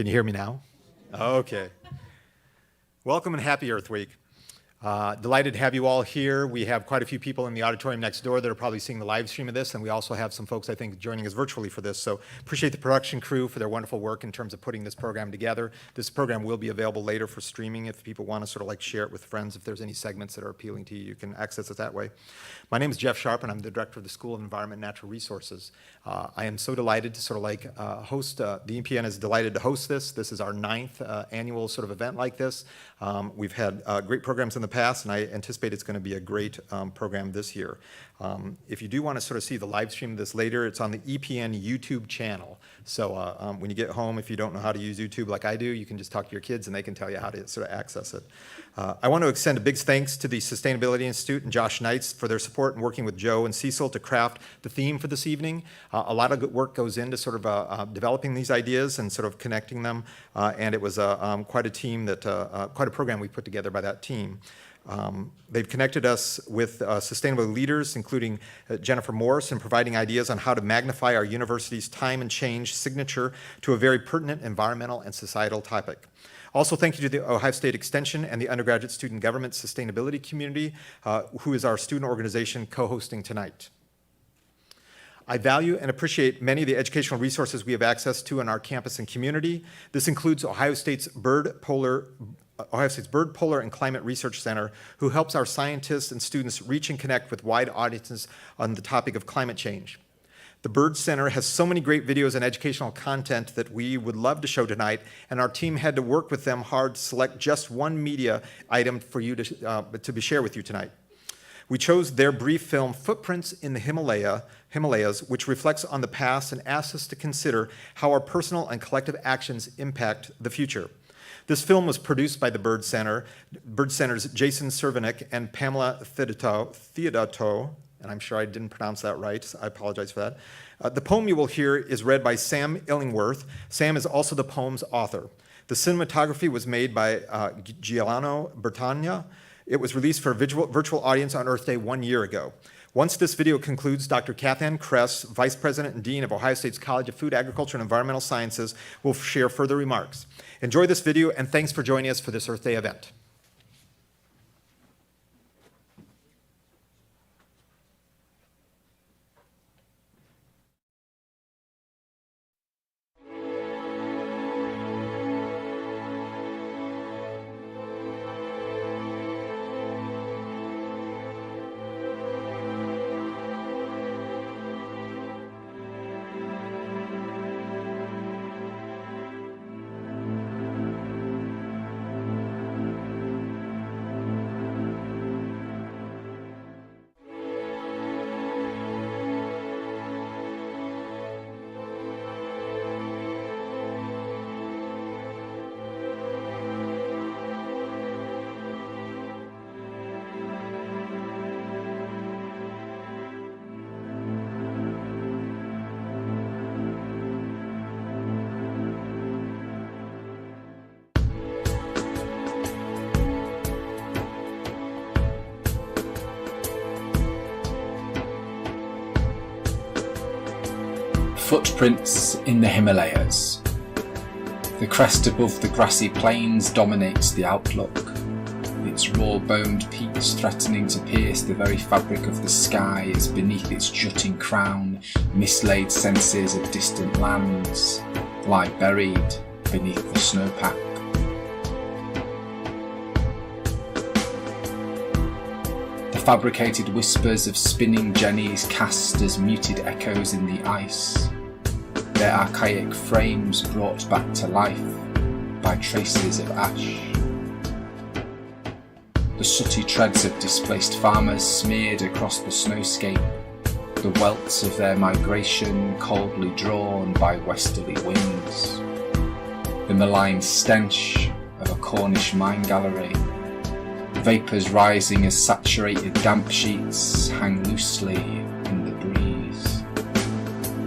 Can you hear me now? Okay. Welcome and happy Earth Week. Delighted to have you all here. We have quite a few people in the auditorium next door that are probably seeing the live stream of this, and we also have some folks, I think, joining us virtually for this. So appreciate the production crew for their wonderful work in terms of putting this program together. This program will be available later for streaming if people want to sort of like share it with friends. If there's any segments that are appealing to you, you can access it that way. My name is Jeff Sharp, and I'm the director of the School of Environment and Natural Resources. I am so delighted to sort of like host, the EPN is delighted to host this. This is our 9th annual sort of event like this. We've had great programs in the past, and I anticipate it's going to be a great program this year. If you do want to sort of see the live stream of this later, it's on the EPN YouTube channel. So when you get home, if you don't know how to use YouTube like I do, you can just talk to your kids and they can tell you how to sort of access it. I want to extend a big thanks to the Sustainability Institute and Josh Knights for their support in working with Joe and Cecil to craft the theme for this evening. A lot of good work goes into sort of developing these ideas and sort of connecting them, and it was quite a team that, quite a program we put together by that team. They've connected us with sustainability leaders, including Jennifer Morris, in providing ideas on how to magnify our university's time and change signature to a very pertinent environmental and societal topic. Also, thank you to the Ohio State Extension and the Undergraduate Student Government Sustainability Community, who is our student organization co-hosting tonight. I value and appreciate many of the educational resources we have access to in our campus and community. This includes Ohio State's Byrd Polar and Climate Research Center, who helps our scientists and students reach and connect with wide audiences on the topic of climate change. The Byrd Center has so many great videos and educational content that we would love to show tonight, and our team had to work with them hard to select just one media item for you to share with you tonight. We chose their brief film, Footprints in the Himalayas, which reflects on the past and asks us to consider how our personal and collective actions impact the future. This film was produced by the Byrd Center's Jason Cervenik and Pamela Theodato, and I'm sure I didn't pronounce that right. I apologize for that. The poem you will hear is read by Sam Illingworth. Sam is also the poem's author. The cinematography was made by Giuliano Bertagna. It was released for a virtual audience on Earth Day 1 year ago. Once this video concludes, Dr. Cathann Kress, Vice President and Dean of Ohio State's College of Food, Agriculture, and Environmental Sciences, will share further remarks. Enjoy this video, and thanks for joining us for this Earth Day event. Footprints in the Himalayas. The crest above the grassy plains dominates the outlook, its raw-boned peaks threatening to pierce the very fabric of the sky as beneath its jutting crown mislaid senses of distant lands lie buried beneath the snowpack. The fabricated whispers of spinning jennies cast as muted echoes in the ice, their archaic frames brought back to life by traces of ash. The sooty treads of displaced farmers smeared across the snowscape, the welts of their migration coldly drawn by westerly winds. The malign stench of a Cornish mine gallery, vapours rising as saturated damp sheets hang loosely in the breeze.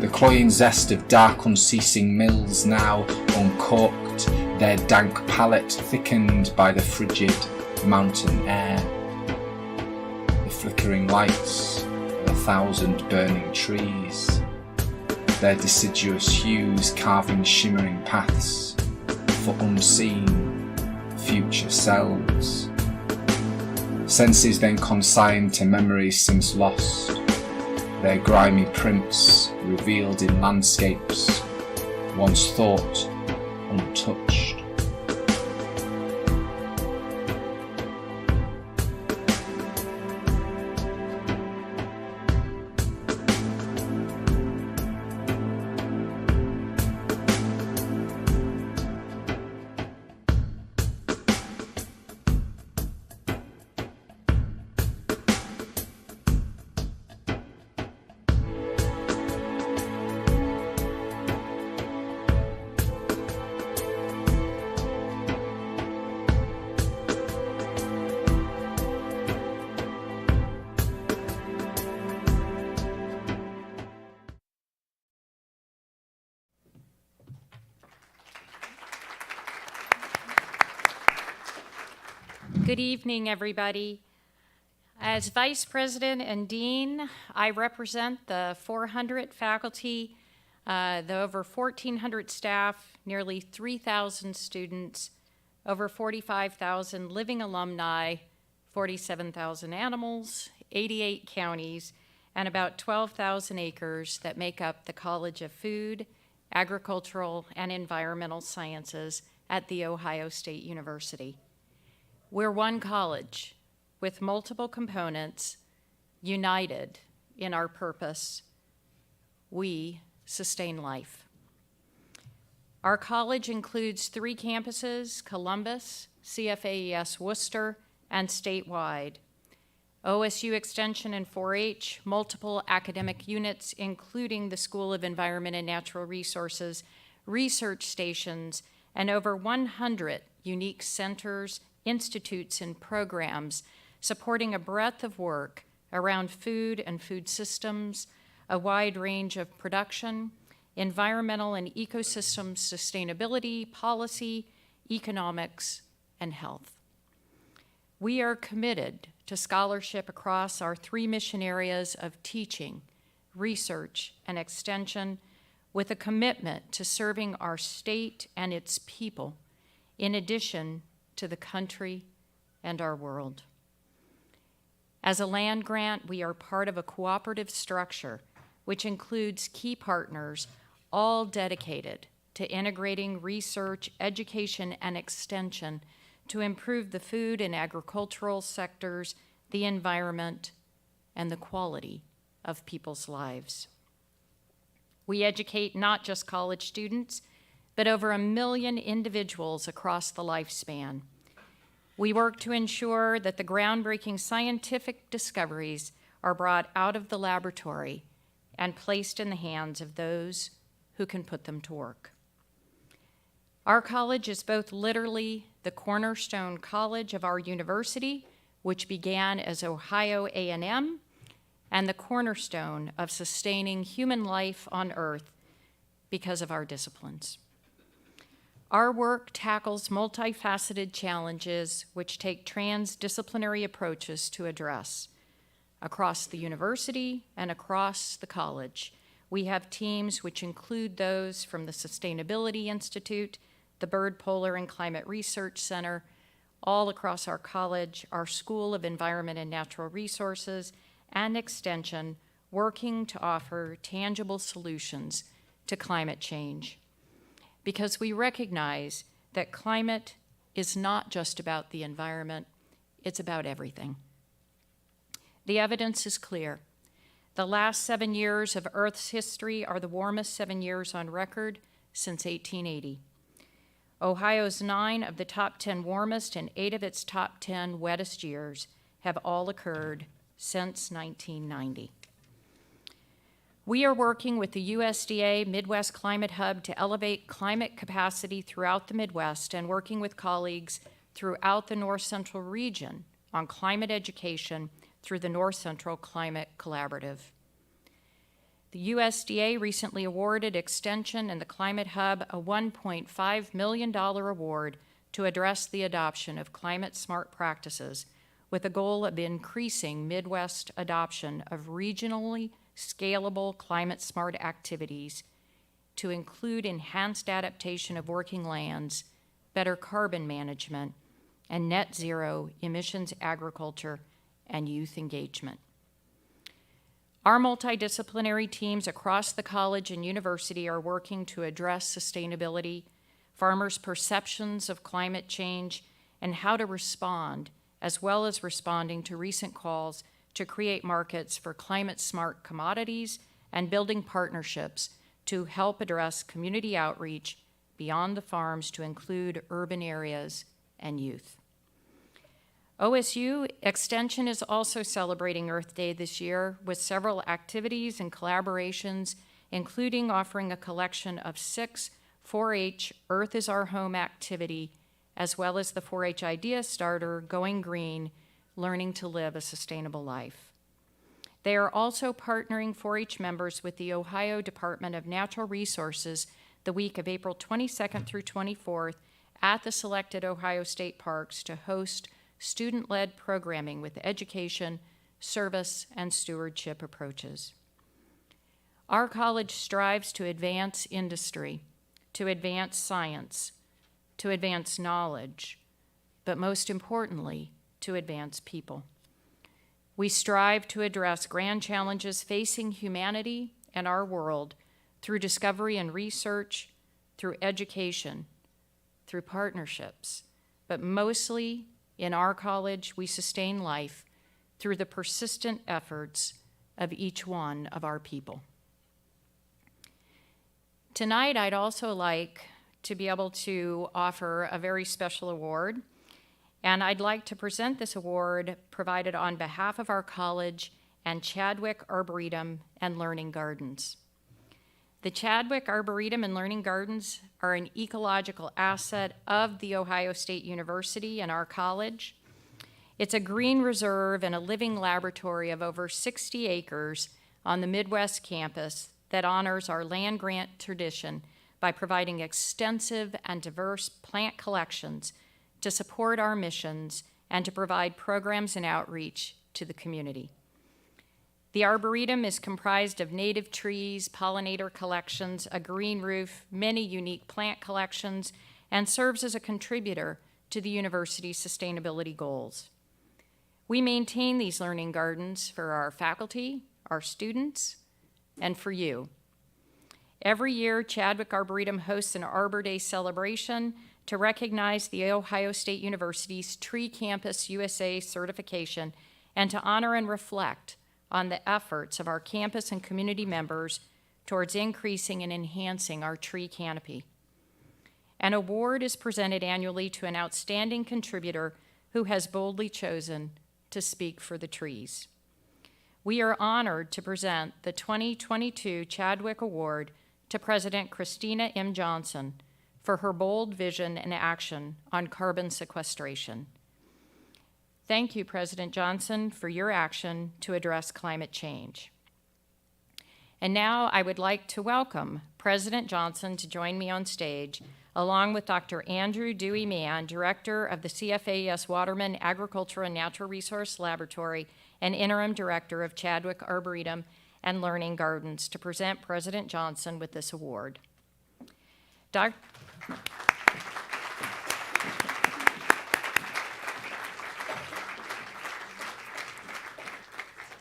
The cloying zest of dark unceasing mills now uncorked, their dank palate thickened by the frigid mountain air. The flickering lights of 1,000 burning trees, their deciduous hues carving shimmering paths for unseen future selves. Senses then consigned to memories since lost, their grimy prints revealed in landscapes once thought untouched. Good evening, everybody. As Vice President and Dean, I represent the 400 faculty, the over 1,400 staff, nearly 3,000 students, over 45,000 living alumni, 47,000 animals, 88 counties, and about 12,000 acres that make up the College of Food, Agricultural, and Environmental Sciences at The Ohio State University. We're one college with multiple components, united in our purpose. We sustain life. Our college includes 3 campuses: Columbus, CFAES Worcester, and statewide. OSU Extension and 4-H, multiple academic units, including the School of Environment and Natural Resources, research stations, and over 100 unique centers, institutes, and programs supporting a breadth of work around food and food systems, a wide range of production, environmental and ecosystem sustainability, policy, economics, and health. We are committed to scholarship across our 3 mission areas of teaching, research, and extension, with a commitment to serving our state and its people, in addition to the country and our world. As a land grant, we are part of a cooperative structure which includes key partners, all dedicated to integrating research, education, and extension to improve the food and agricultural sectors, the environment, and the quality of people's lives. We educate not just college students, but over 1 million individuals across the lifespan. We work to ensure that the groundbreaking scientific discoveries are brought out of the laboratory and placed in the hands of those who can put them to work. Our college is both literally the cornerstone college of our university, which began as Ohio A&M, and the cornerstone of sustaining human life on Earth because of our disciplines. Our work tackles multifaceted challenges which take transdisciplinary approaches to address. Across the university and across the college, we have teams which include those from the Sustainability Institute, the Byrd Polar and Climate Research Center, all across our college, our School of Environment and Natural Resources, and Extension, working to offer tangible solutions to climate change. Because we recognize that climate is not just about the environment, it's about everything. The evidence is clear. The last 7 years of Earth's history are the warmest 7 years on record since 1880. Ohio's 9 of the top 10 warmest and 8 of its top 10 wettest years have all occurred since 1990. We are working with the USDA Midwest Climate Hub to elevate climate capacity throughout the Midwest and working with colleagues throughout the North Central region on climate education through the North Central Climate Collaborative. The USDA recently awarded Extension and the Climate Hub a $1.5 million award to address the adoption of climate-smart practices with a goal of increasing Midwest adoption of regionally scalable climate-smart activities to include enhanced adaptation of working lands, better carbon management, and net zero emissions agriculture and youth engagement. Our multidisciplinary teams across the college and university are working to address sustainability, farmers' perceptions of climate change, and how to respond, as well as responding to recent calls to create markets for climate-smart commodities and building partnerships to help address community outreach beyond the farms to include urban areas and youth. OSU Extension is also celebrating Earth Day this year with several activities and collaborations, including offering a collection of 6 4-H Earth is Our Home activity, as well as the 4-H Idea Starter, Going Green, Learning to Live a Sustainable Life. They are also partnering 4-H members with the Ohio Department of Natural Resources the week of April 22nd through 24th at the selected Ohio State parks to host student-led programming with education, service, and stewardship approaches. Our college strives to advance industry, to advance science, to advance knowledge, but most importantly, to advance people. We strive to address grand challenges facing humanity and our world through discovery and research, through education, through partnerships, but mostly in our college, we sustain life through the persistent efforts of each one of our people. Tonight, I'd also like to be able to offer a very special award, and I'd like to present this award provided on behalf of our college and Chadwick Arboretum and Learning Gardens. The Chadwick Arboretum and Learning Gardens are an ecological asset of The Ohio State University and our college. It's a green reserve and a living laboratory of over 60 acres on the Midwest campus that honors our land-grant tradition by providing extensive and diverse plant collections to support our missions and to provide programs and outreach to the community. The Arboretum is comprised of native trees, pollinator collections, a green roof, many unique plant collections, and serves as a contributor to the university's sustainability goals. We maintain these learning gardens for our faculty, our students, and for you. Every year, Chadwick Arboretum hosts an Arbor Day celebration to recognize the Ohio State University's Tree Campus USA certification and to honor and reflect on the efforts of our campus and community members towards increasing and enhancing our tree canopy. An award is presented annually to an outstanding contributor who has boldly chosen to speak for the trees. We are honored to present the 2022 Chadwick Award to President Kristina M. Johnson for her bold vision and action on carbon sequestration. Thank you, President Johnson, for your action to address climate change. And now I would like to welcome President Johnson to join me on stage, along with Dr. Andrew Dewey Mann, Director of the CFAS Waterman Agriculture and Natural Resource Laboratory and Interim Director of Chadwick Arboretum and Learning Gardens, to present President Johnson with this award.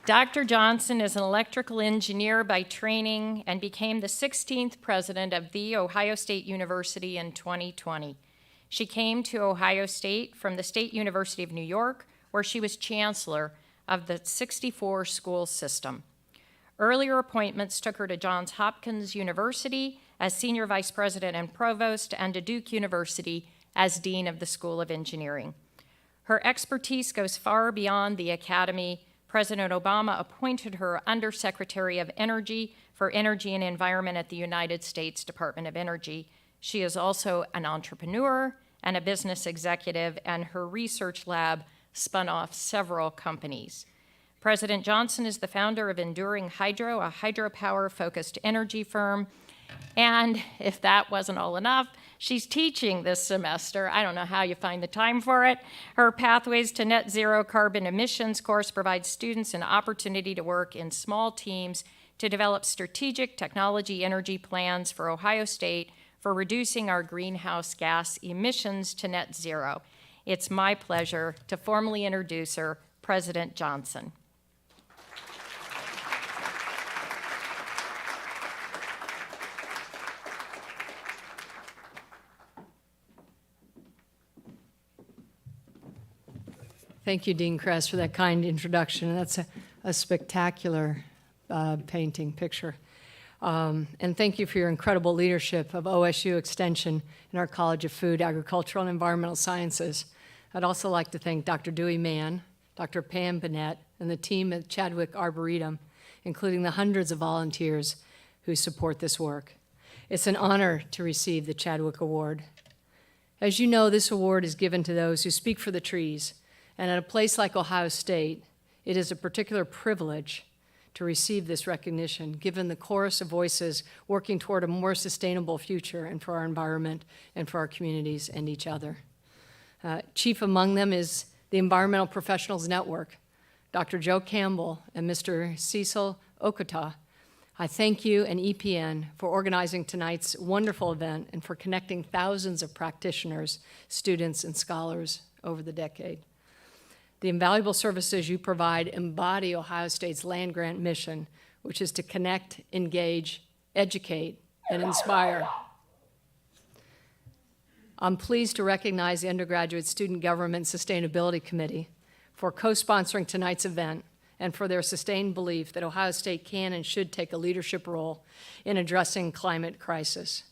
Dr. Johnson is an electrical engineer by training and became the 16th president of The Ohio State University in 2020. She came to Ohio State from the State University of New York, where she was chancellor of the 64 school system. Earlier appointments took her to Johns Hopkins University as senior vice president and provost, and to Duke University as dean of the School of Engineering. Her expertise goes far beyond the academy. President Obama appointed her Undersecretary of Energy for Energy and Environment at the United States Department of Energy. She is also an entrepreneur and a business executive, and her research lab spun off several companies. President Johnson is the founder of Enduring Hydro, a hydropower-focused energy firm. And if that wasn't all enough, she's teaching this semester. I don't know how you find the time for it. Her Pathways to Net Zero Carbon Emissions course provides students an opportunity to work in small teams to develop strategic technology energy plans for Ohio State for reducing our greenhouse gas emissions to net zero. It's my pleasure to formally introduce her, President Johnson. Thank you, Dean Kress, for that kind introduction. That's a spectacular painting picture. And thank you for your incredible leadership of OSU Extension and our College of Food, Agricultural, and Environmental Sciences. I'd also like to thank Dr. Dewey Mann, Dr. Pam Bennett, and the team at Chadwick Arboretum, including the hundreds of volunteers who support this work. It's an honor to receive the Chadwick Award. As you know, this award is given to those who speak for the trees, and at a place like Ohio State, it is a particular privilege to receive this recognition, given the chorus of voices working toward a more sustainable future and for our environment and for our communities and each other. Chief among them is the Environmental Professionals Network, Dr. Joe Campbell and Mr. Cecil Okata. I thank you and EPN for organizing tonight's wonderful event and for connecting thousands of practitioners, students, and scholars over the decade. The invaluable services you provide embody Ohio State's land-grant mission, which is to connect, engage, educate, and inspire. I'm pleased to recognize the Undergraduate Student Government Sustainability Committee for co-sponsoring tonight's event and for their sustained belief that Ohio State can and should take a leadership role in addressing climate crisis.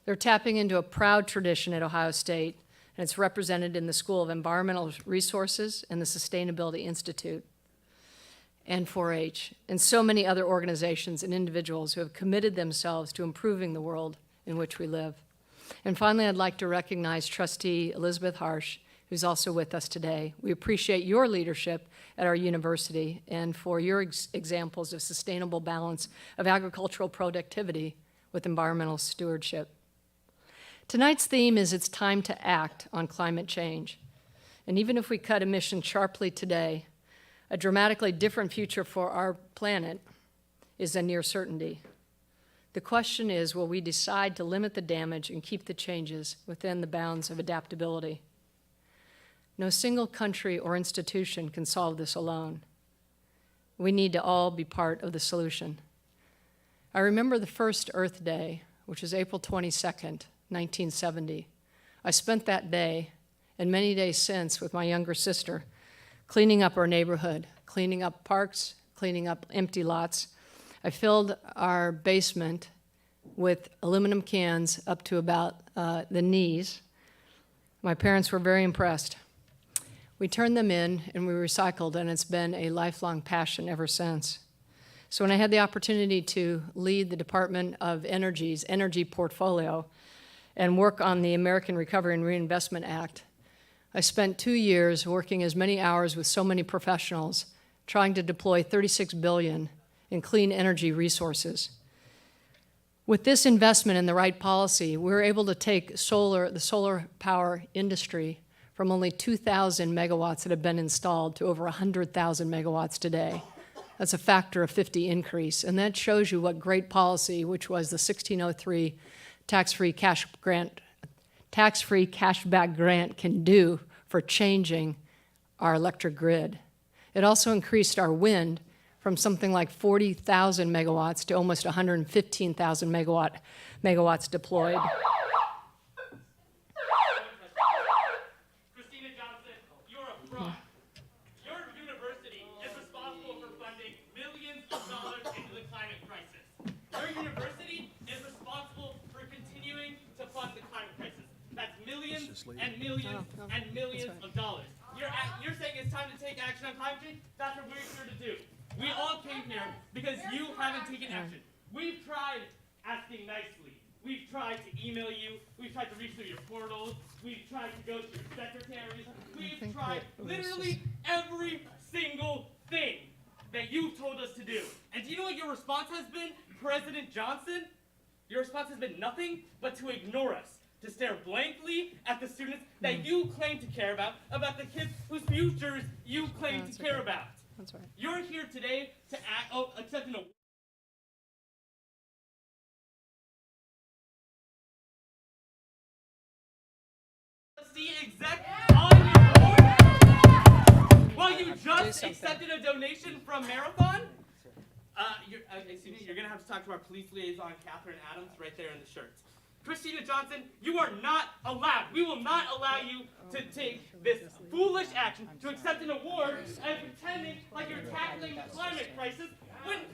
They're tapping into a proud tradition at Ohio State, and it's represented in the School of Environmental Resources and the Sustainability Institute, and 4-H, and so many other organizations and individuals who have committed themselves to improving the world in which we live. And finally, I'd like to recognize Trustee Elizabeth Harsh, who's also with us today. We appreciate your leadership at our university and for your examples of sustainable balance of agricultural productivity with environmental stewardship. Tonight's theme is It's Time to Act on Climate Change. And even if we cut emissions sharply today, a dramatically different future for our planet is a near certainty. The question is, will we decide to limit the damage and keep the changes within the bounds of adaptability? No single country or institution can solve this alone. We need to all be part of the solution. I remember the first Earth Day, which was April 22nd, 1970. I spent that day, and many days since, with my younger sister, cleaning up our neighborhood, cleaning up parks, cleaning up empty lots. I filled our basement with aluminum cans up to about the knees. My parents were very impressed. We turned them in and we recycled, and it's been a lifelong passion ever since. So when I had the opportunity to lead the Department of Energy's energy portfolio and work on the American Recovery and Reinvestment Act, I spent 2 years working as many hours with so many professionals trying to deploy $36 billion in clean energy resources. With this investment in the right policy, we were able to take the solar power industry from only 2,000 megawatts that have been installed to over 100,000 megawatts today. That's a factor of 50 increase, and that shows you what great policy, which was the 1603 tax-free cashback grant can do for changing our electric grid. It also increased our wind from something like 40,000 megawatts to almost 115,000 megawatts deployed. Kristina Johnson, you're a fraud. Your university is responsible for funding millions of dollars into the climate crisis. Your university is responsible for continuing to fund the climate crisis. That's millions and millions and millions of dollars. You're saying it's time to take action on climate change? That's what we're here to do. We all came here because you haven't taken action. We've tried asking nicely. We've tried to email you. We've tried to reach through your portals. We've tried to go to your secretaries. We've tried literally every single thing that you've told us to do. And do you know what your response has been, President Johnson? Your response has been nothing but to ignore us, to stare blankly at the students that you claim to care about the kids whose futures you claim to care about. That's right. You're here today to accept an award. university exec on your board? Well, you just accepted a donation from Marathon? You're going to have to talk to our police liaison, Catherine Adams, right there in the shirts. Kristina Johnson, you are not allowed. We will not allow you to take this foolish action to accept an award and pretending like you're tackling the climate crisis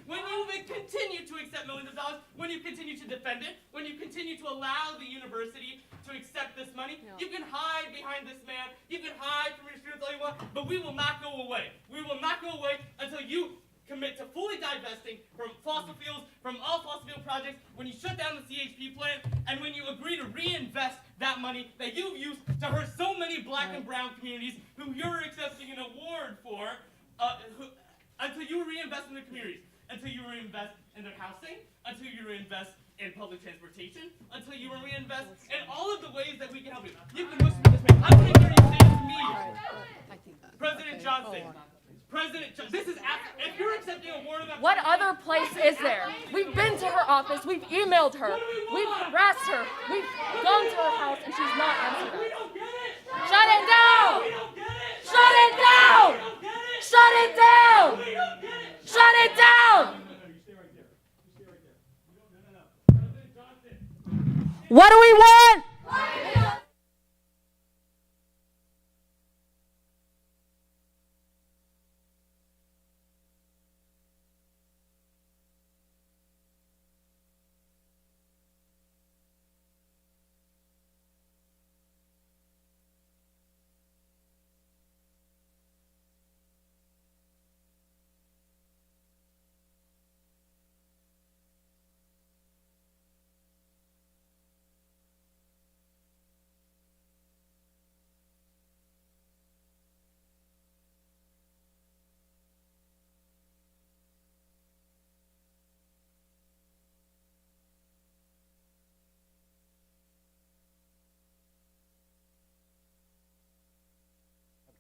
when you continue to accept millions of dollars, when you continue to defend it, when you continue to allow the university to accept this money. You can hide behind this man. You can hide from your students all you want, but we will not go away. We will not go away until you commit to fully divesting from fossil fuels, from all fossil fuel projects, when you shut down the CHP plant, and when you agree to reinvest that money that you've used to hurt so many black and brown communities who you're accepting an award for, until you reinvest in the communities, until you reinvest in their housing, until you reinvest in public transportation, until you reinvest in all of the ways that we can help you. You can listen to this man. I'm going to hear you say to me, President Johnson, this is if you're accepting a award of that. What other place is there? We've been to her office. We've emailed her. We've harassed her. We've gone to her house, and she's not answered us. Shut it down! Shut it down! Shut it down! Shut it down! What do we want?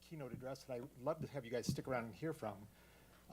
Keynote address that I'd love to have you guys stick around and hear from.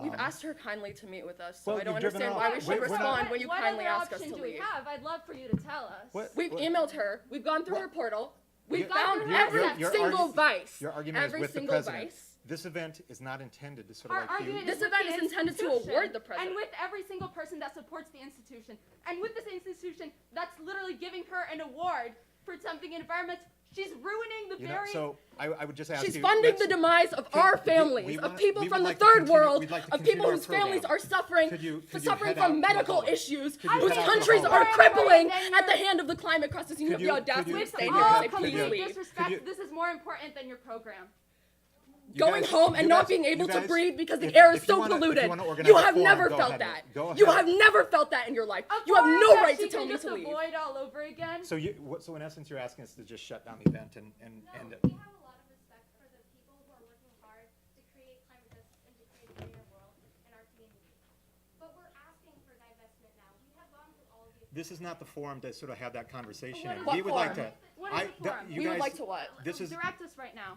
We've asked her kindly to meet with us, so Well, I don't you've driven understand her why off. we should We're not- respond when you kindly ask us to What other option do we leave. have? I'd love for you to tell us. What- We've what- emailed her. We've gone through her portal. We've Your- found your- every your single argu- vice. Your argument every is with the single president. vice. This event is not intended to sort Our of like argument you. This with event the is intended to institution, award the president. And with every single person that supports the institution. And with this institution that's literally giving her an award for something environmental. She's ruining the You know, very... so I would just ask She's you. funding let's- the demise of could- our we families, of want- people we from would the like to third continue- world, we'd like to of people continue whose our program. families are suffering, Could you suffering head out to from the medical hallway? issues, Could you whose head out to the countries are hallway? crippling Then at the you're- hand of the climate crisis. You have the audacity could to you- stay could here you- and say, could please you- leave. disrespect, you- this is more important than your program. You Going guys- home and you not guys- being you able to guys- breathe because the if- air is if you so wanna- if you polluted. wanna organize You a have forum, never go felt ahead. that. Go You ahead. have never felt that in your life. A You have forum no that right she to tell can me just to leave. avoid all over again. So so in essence, you're asking us to just shut down the event and We have a lot of respect for the people who are working hard to create climate justice and to create a greener world in our community. But we're asking for divestment now. We have gone through all of the... this is not the forum to sort of have that conversation. What in. is We the would like to. forum? What is the forum? We would like to what? This is. Direct us right now.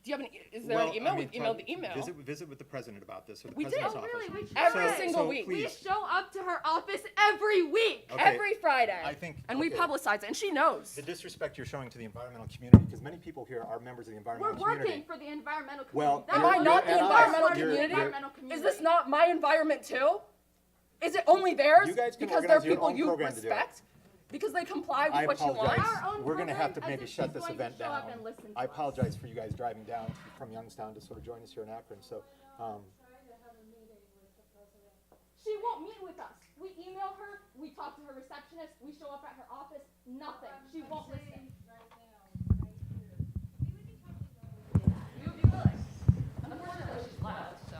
Do you have is there an email? We've emailed the email. Visit with the president about this, or the We did. president's Oh, office. really? We Every tried. single week. We Please, show up to her office every week. okay, Every Friday. I think- And we okay. publicize it, and she knows. the disrespect you're showing to the environmental community, because many people here are members of the We're environmental working community. for the environmental community. Well, That's Am I what not we the do. environmental We're community? environmental community. Is this not my environment too? Is it only theirs? You guys can because they're organize your people own you program to do it. respect? Because they comply with I what you want? apologize. Our own We're going to have to program maybe as if shut she's this going to event show up down. and listen to I us. apologize for you guys driving down from Youngstown to sort of join us here in Akron. So, She won't meet with us. We email her, we talk to her receptionist, we show up at her office, nothing. She won't listen. We would be willing. Unfortunately, she's left, so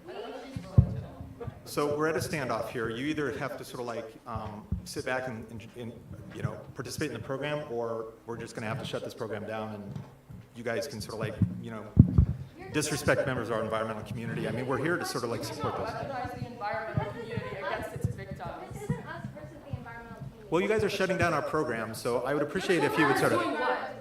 I don't know if she's willing to. so we're at a standoff here. You either have to sort of like sit back and participate in the program, or we're just going to have to shut this program down, and you guys can sort of like disrespect members of our environmental community. I mean, we're here to sort of like support this. Weaponize the environmental community against its victims. This isn't us versus the environmental community. Well, you guys are shutting down our program, so I would appreciate if you would sort of. Doing what?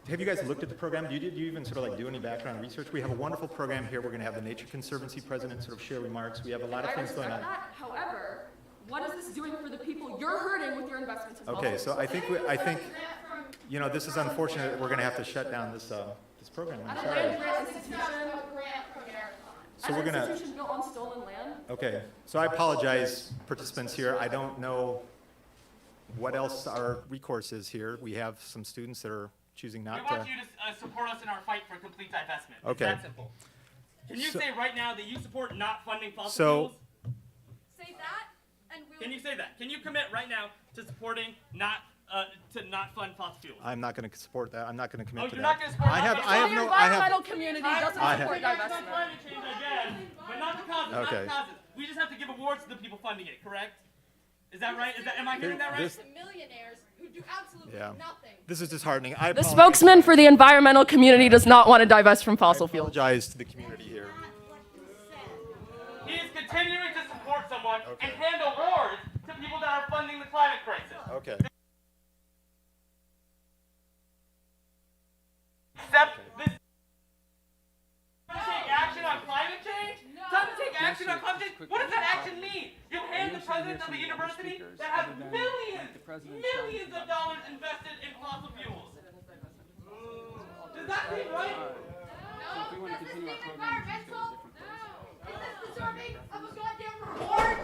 Have you guys looked at the program? Do you even sort of like do any background research? We have a wonderful program here. We're going to have the Nature Conservancy president sort of share remarks. We have a lot of I things going respect on. that. However, what is this doing for the people you're hurting with your investments as well? Okay, so I think You know, this is unfortunate that we're going to have to shut down this, this program. I'm sorry. So we're going to, Institution built on stolen land. okay. So I apologize, participants here. I don't know what else our recourse is here. We have some students that are choosing We not want to. you to support us in our fight for complete divestment. It's Okay. that simple. Can you So- say right now that you support not funding fossil So- fuels? Say that, and we'll. Can you say that? Can you commit right now to supporting not fund fossil fuels? I'm not going to support that. I'm not going to commit Oh, to you're that. not gonna support I have, that? I have The no, I environmental have, community doesn't I have- support On divestment. climate change, I guess, but not the causes. Okay. Not the causes. We just have to give awards to the people funding it. Correct? Is that right? Am I hearing that right? This- To millionaires who do absolutely Yeah. nothing. this is disheartening. I The apologize. spokesman for the environmental community does not want to divest from fossil I fuels. apologize to the community here. He is continuing to support someone Okay. and hand awards to people that are funding the climate crisis. Okay. Except this. Time to take action on climate change? Time to take action on climate change? What does that action mean? You hand the president of the university that has millions of dollars invested in fossil fuels. Does that seem right? Does this seem environmental? Is this deserving of a goddamn reward?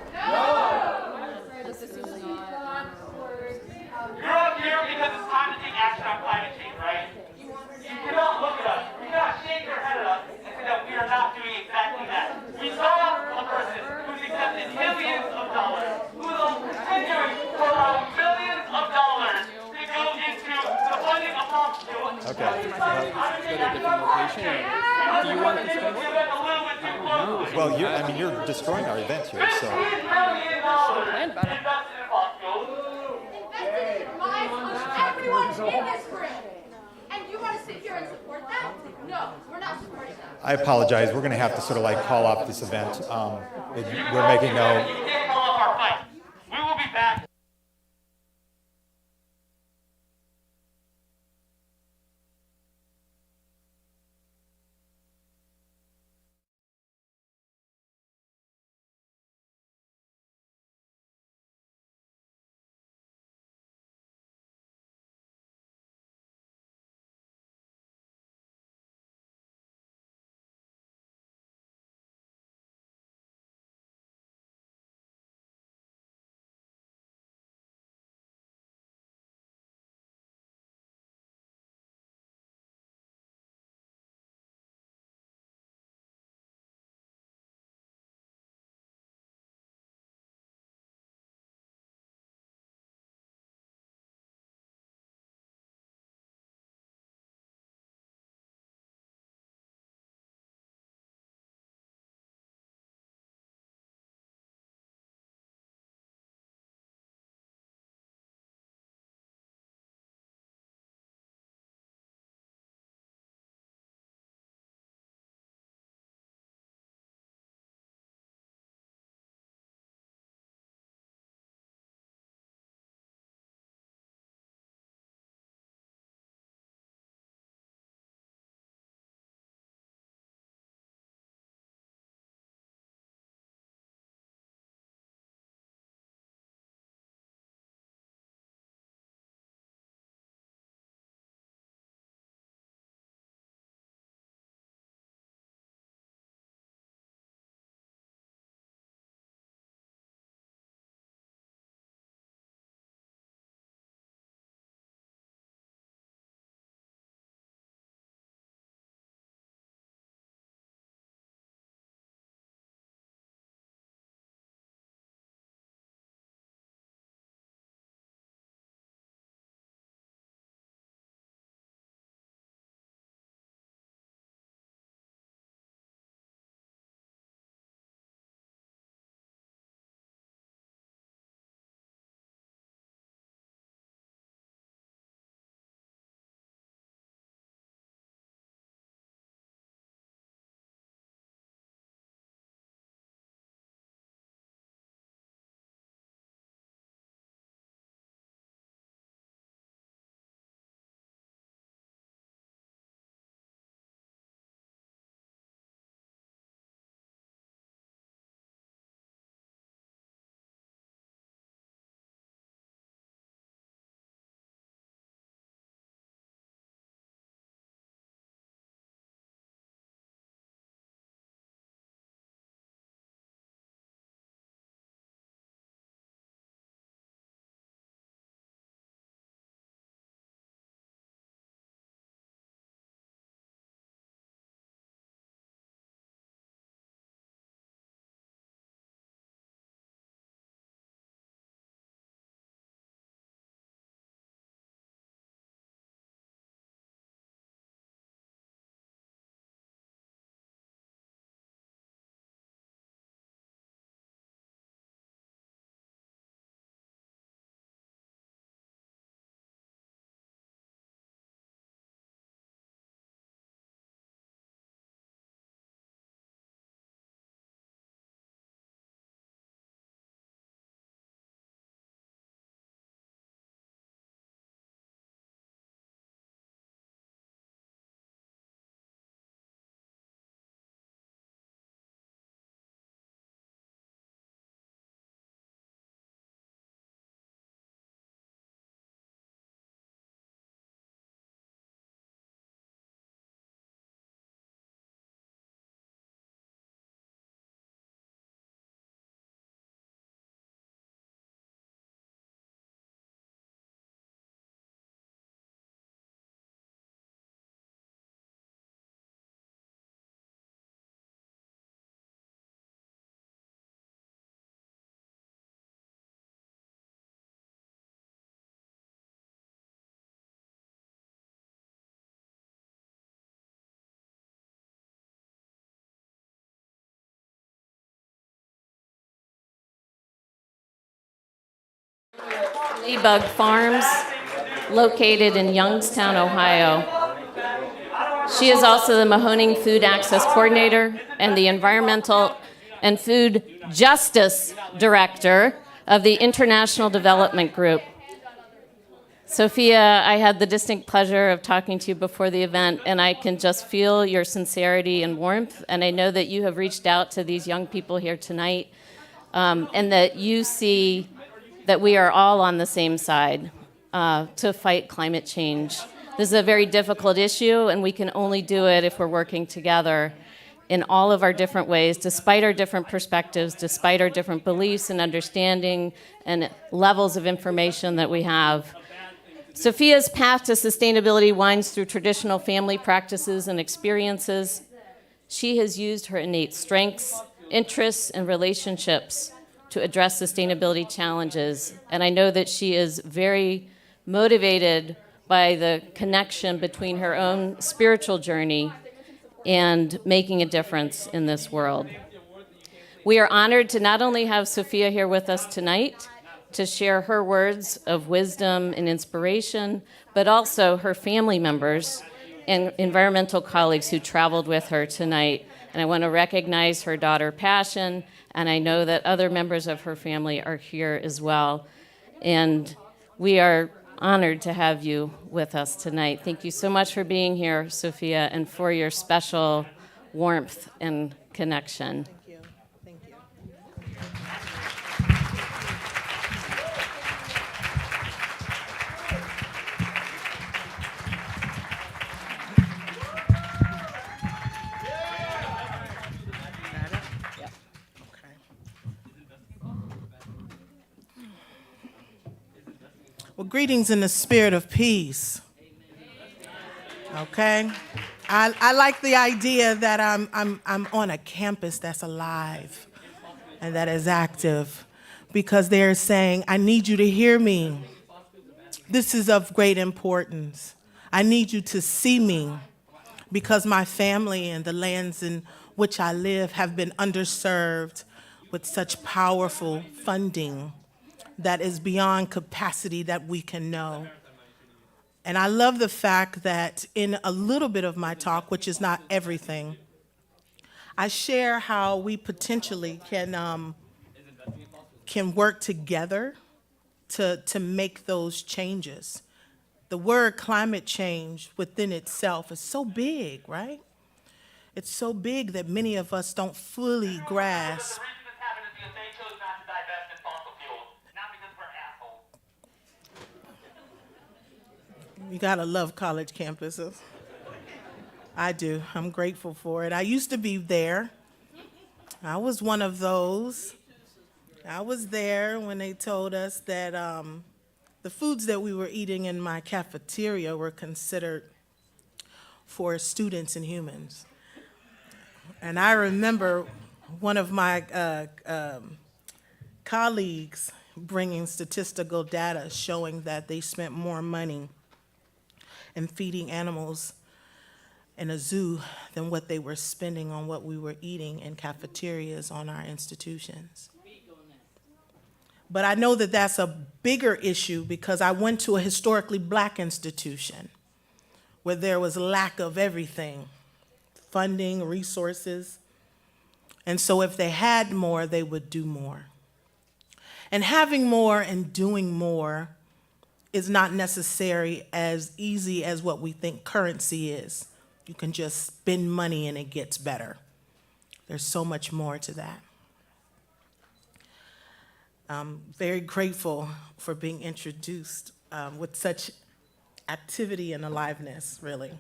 You're up here because it's time to take action on climate change, right? You cannot look at us. You cannot shake your head at us and say that we are not doing exactly that. We saw a person who's accepted millions of dollars, who is continuing to allow millions of dollars to go into the funding of fossil fuels. Okay. Do you want this to give it a little bit too close? Well, you're, I mean, you're destroying our event here, so. $15 million invested in fossil fuels. Invested in lives of everyone in this room. And you want to sit here and support that? No, we're not supporting that. I apologize. We're going to have to sort of like call off this event. We're making no. You can't call up our fight. We will be back. Bug Farms, located in Youngstown, Ohio. She is also the Mahoning Food Access Coordinator and the Environmental and Food Justice Director of the International Development Group. Sophia, I had the distinct pleasure of talking to you before the event, and I can just feel your sincerity and warmth, and I know that you have reached out to these young people here tonight, and that you see that we are all on the same side to fight climate change. This is a very difficult issue, and we can only do it if we're working together in all of our different ways, despite our different perspectives, despite our different beliefs and understanding and levels of information that we have. Sophia's path to sustainability winds through traditional family practices and experiences. She has used her innate strengths, interests, and relationships to address sustainability challenges. And I know that she is very motivated by the connection between her own spiritual journey and making a difference in this world. We are honored to not only have Sophia here with us tonight to share her words of wisdom and inspiration, but also her family members and environmental colleagues who traveled with her tonight. And I want to recognize her daughter, Passion, and I know that other members of her family are here as well. And we are honored to have you with us tonight. Thank you so much for being here, Sophia, and for your special warmth and connection. Thank you. Thank you. Well, greetings in the spirit of peace. Okay? I like the idea that I'm on a campus that's alive and that is active, because they're saying, I need you to hear me. This is of great importance. I need you to see me, because my family and the lands in which I live have been underserved with such powerful funding that is beyond capacity that we can know. And I love the fact that in a little bit of my talk, which is not everything, I share how we potentially can work together to make those changes. The word climate change within itself is so big, right? It's so big that many of us don't fully grasp. You gotta love college campuses. I do. I'm grateful for it. I used to be there. I was one of those. I was there when they told us that the foods that we were eating in my cafeteria were considered for students and humans. And I remember one of my colleagues bringing statistical data showing that they spent more money in feeding animals in a zoo than what they were spending on what we were eating in cafeterias on our institutions. But I know that that's a bigger issue because I went to a historically black institution where there was lack of everything, funding, resources. And so if they had more, they would do more. And having more and doing more is not necessarily as easy as what we think currency is. You can just spend money and it gets better. There's so much more to that. I'm very grateful for being introduced with such activity and aliveness, really.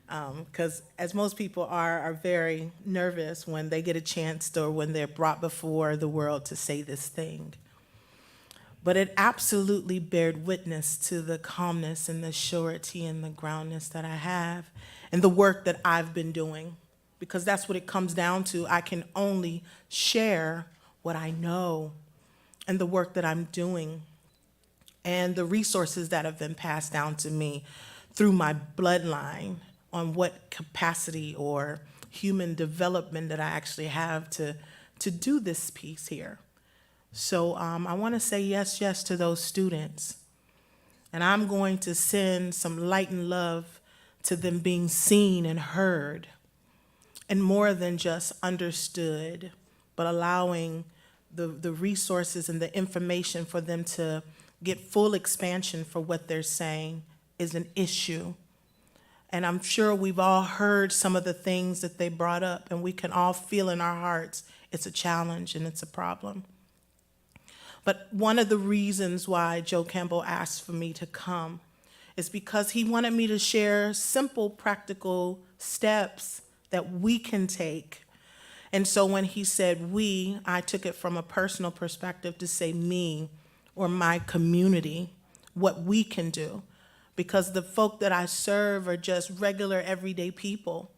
Because as most people are very nervous when they get a chance or when they're brought before the world to say this thing. But it absolutely bared witness to the calmness and the surety and the groundness that I have and the work that I've been doing, because that's what it comes down to. I can only share what I know and the work that I'm doing and the resources that have been passed down to me through my bloodline on what capacity or human development that I actually have to do this piece here. So I want to say yes, yes to those students. And I'm going to send some light and love to them being seen and heard, and more than just understood, but allowing the resources and the information for them to get full expansion for what they're saying is an issue. And I'm sure we've all heard some of the things that they brought up, and we can all feel in our hearts it's a challenge and it's a problem. But one of the reasons why Joe Campbell asked for me to come is because he wanted me to share simple, practical steps that we can take. And so when he said we, I took it from a personal perspective to say me or my community, what we can do. Because the folk that I serve are just regular, everyday people.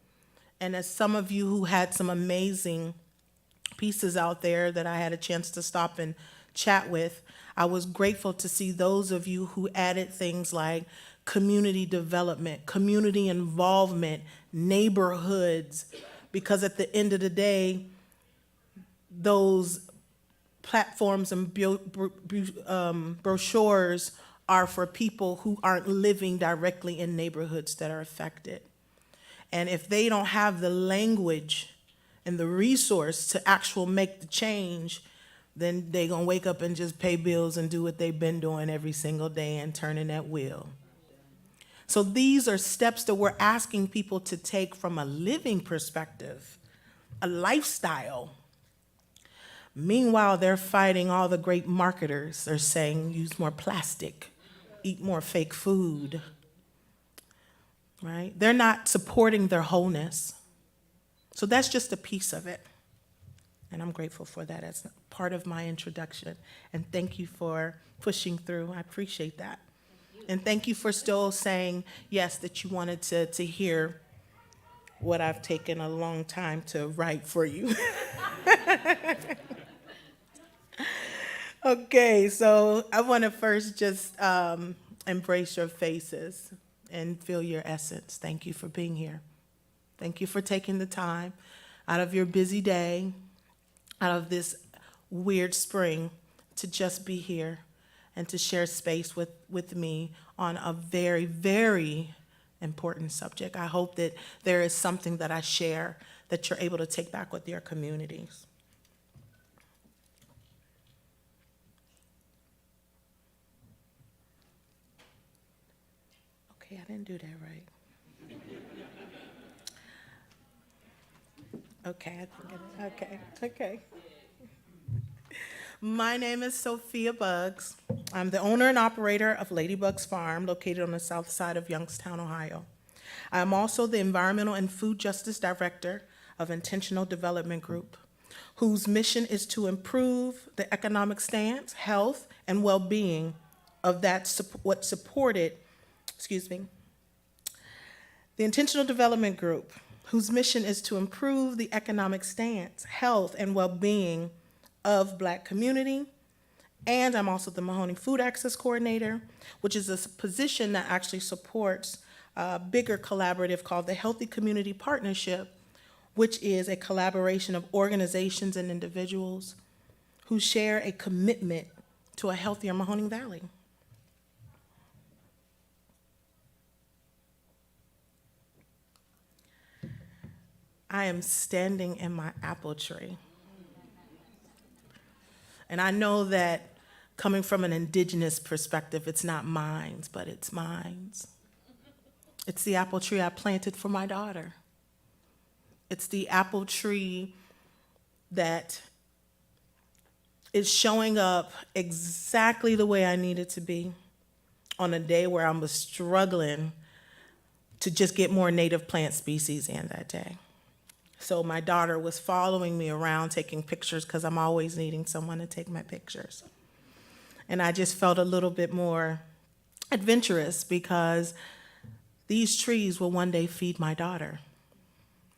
And as some of you who had some amazing pieces out there that I had a chance to stop and chat with, I was grateful to see those of you who added things like community development, community involvement, neighborhoods, because at the end of the day, those platforms and brochures are for people who aren't living directly in neighborhoods that are affected. And if they don't have the language and the resource to actually make the change, then they're gonna wake up and just pay bills and do what they've been doing every single day and turning that wheel. So these are steps that we're asking people to take from a living perspective, a lifestyle. Meanwhile, they're fighting all the great marketers. They're saying use more plastic, eat more fake food, right? They're not supporting their wholeness. So that's just a piece of it. And I'm grateful for that as part of my introduction. And thank you for pushing through. I appreciate that. And thank you for still saying yes, that you wanted to hear what I've taken a long time to write for you. Okay, so I want to first just embrace your faces and feel your essence. Thank you for being here. Thank you for taking the time out of your busy day, out of this weird spring, to just be here and to share space with me on a very, very important subject. I hope that there is something that I share that you're able to take back with your communities. Okay, I didn't do that right. Okay, okay. My name is Sophia Buggs. I'm the owner and operator of Ladybug's Farm, located on the south side of Youngstown, Ohio. I am also the Environmental and Food Justice Director of Intentional Development Group, whose mission is to improve the economic stance, health, and well-being of what supported, the Intentional Development Group, whose mission is to improve the economic stance, health, and well-being of Black community. And I'm also the Mahoning Food Access Coordinator, which is a position that actually supports a bigger collaborative called the Healthy Community Partnership, which is a collaboration of organizations and individuals who share a commitment to a healthier Mahoning Valley. I am standing in my apple tree. And I know that coming from an indigenous perspective, it's not mine's, but it's mine's. It's the apple tree I planted for my daughter. It's the apple tree that is showing up exactly the way I need it to be on a day where I was struggling to just get more native plant species in that day. So my daughter was following me around taking pictures because I'm always needing someone to take my pictures. And I just felt a little bit more adventurous because these trees will one day feed my daughter.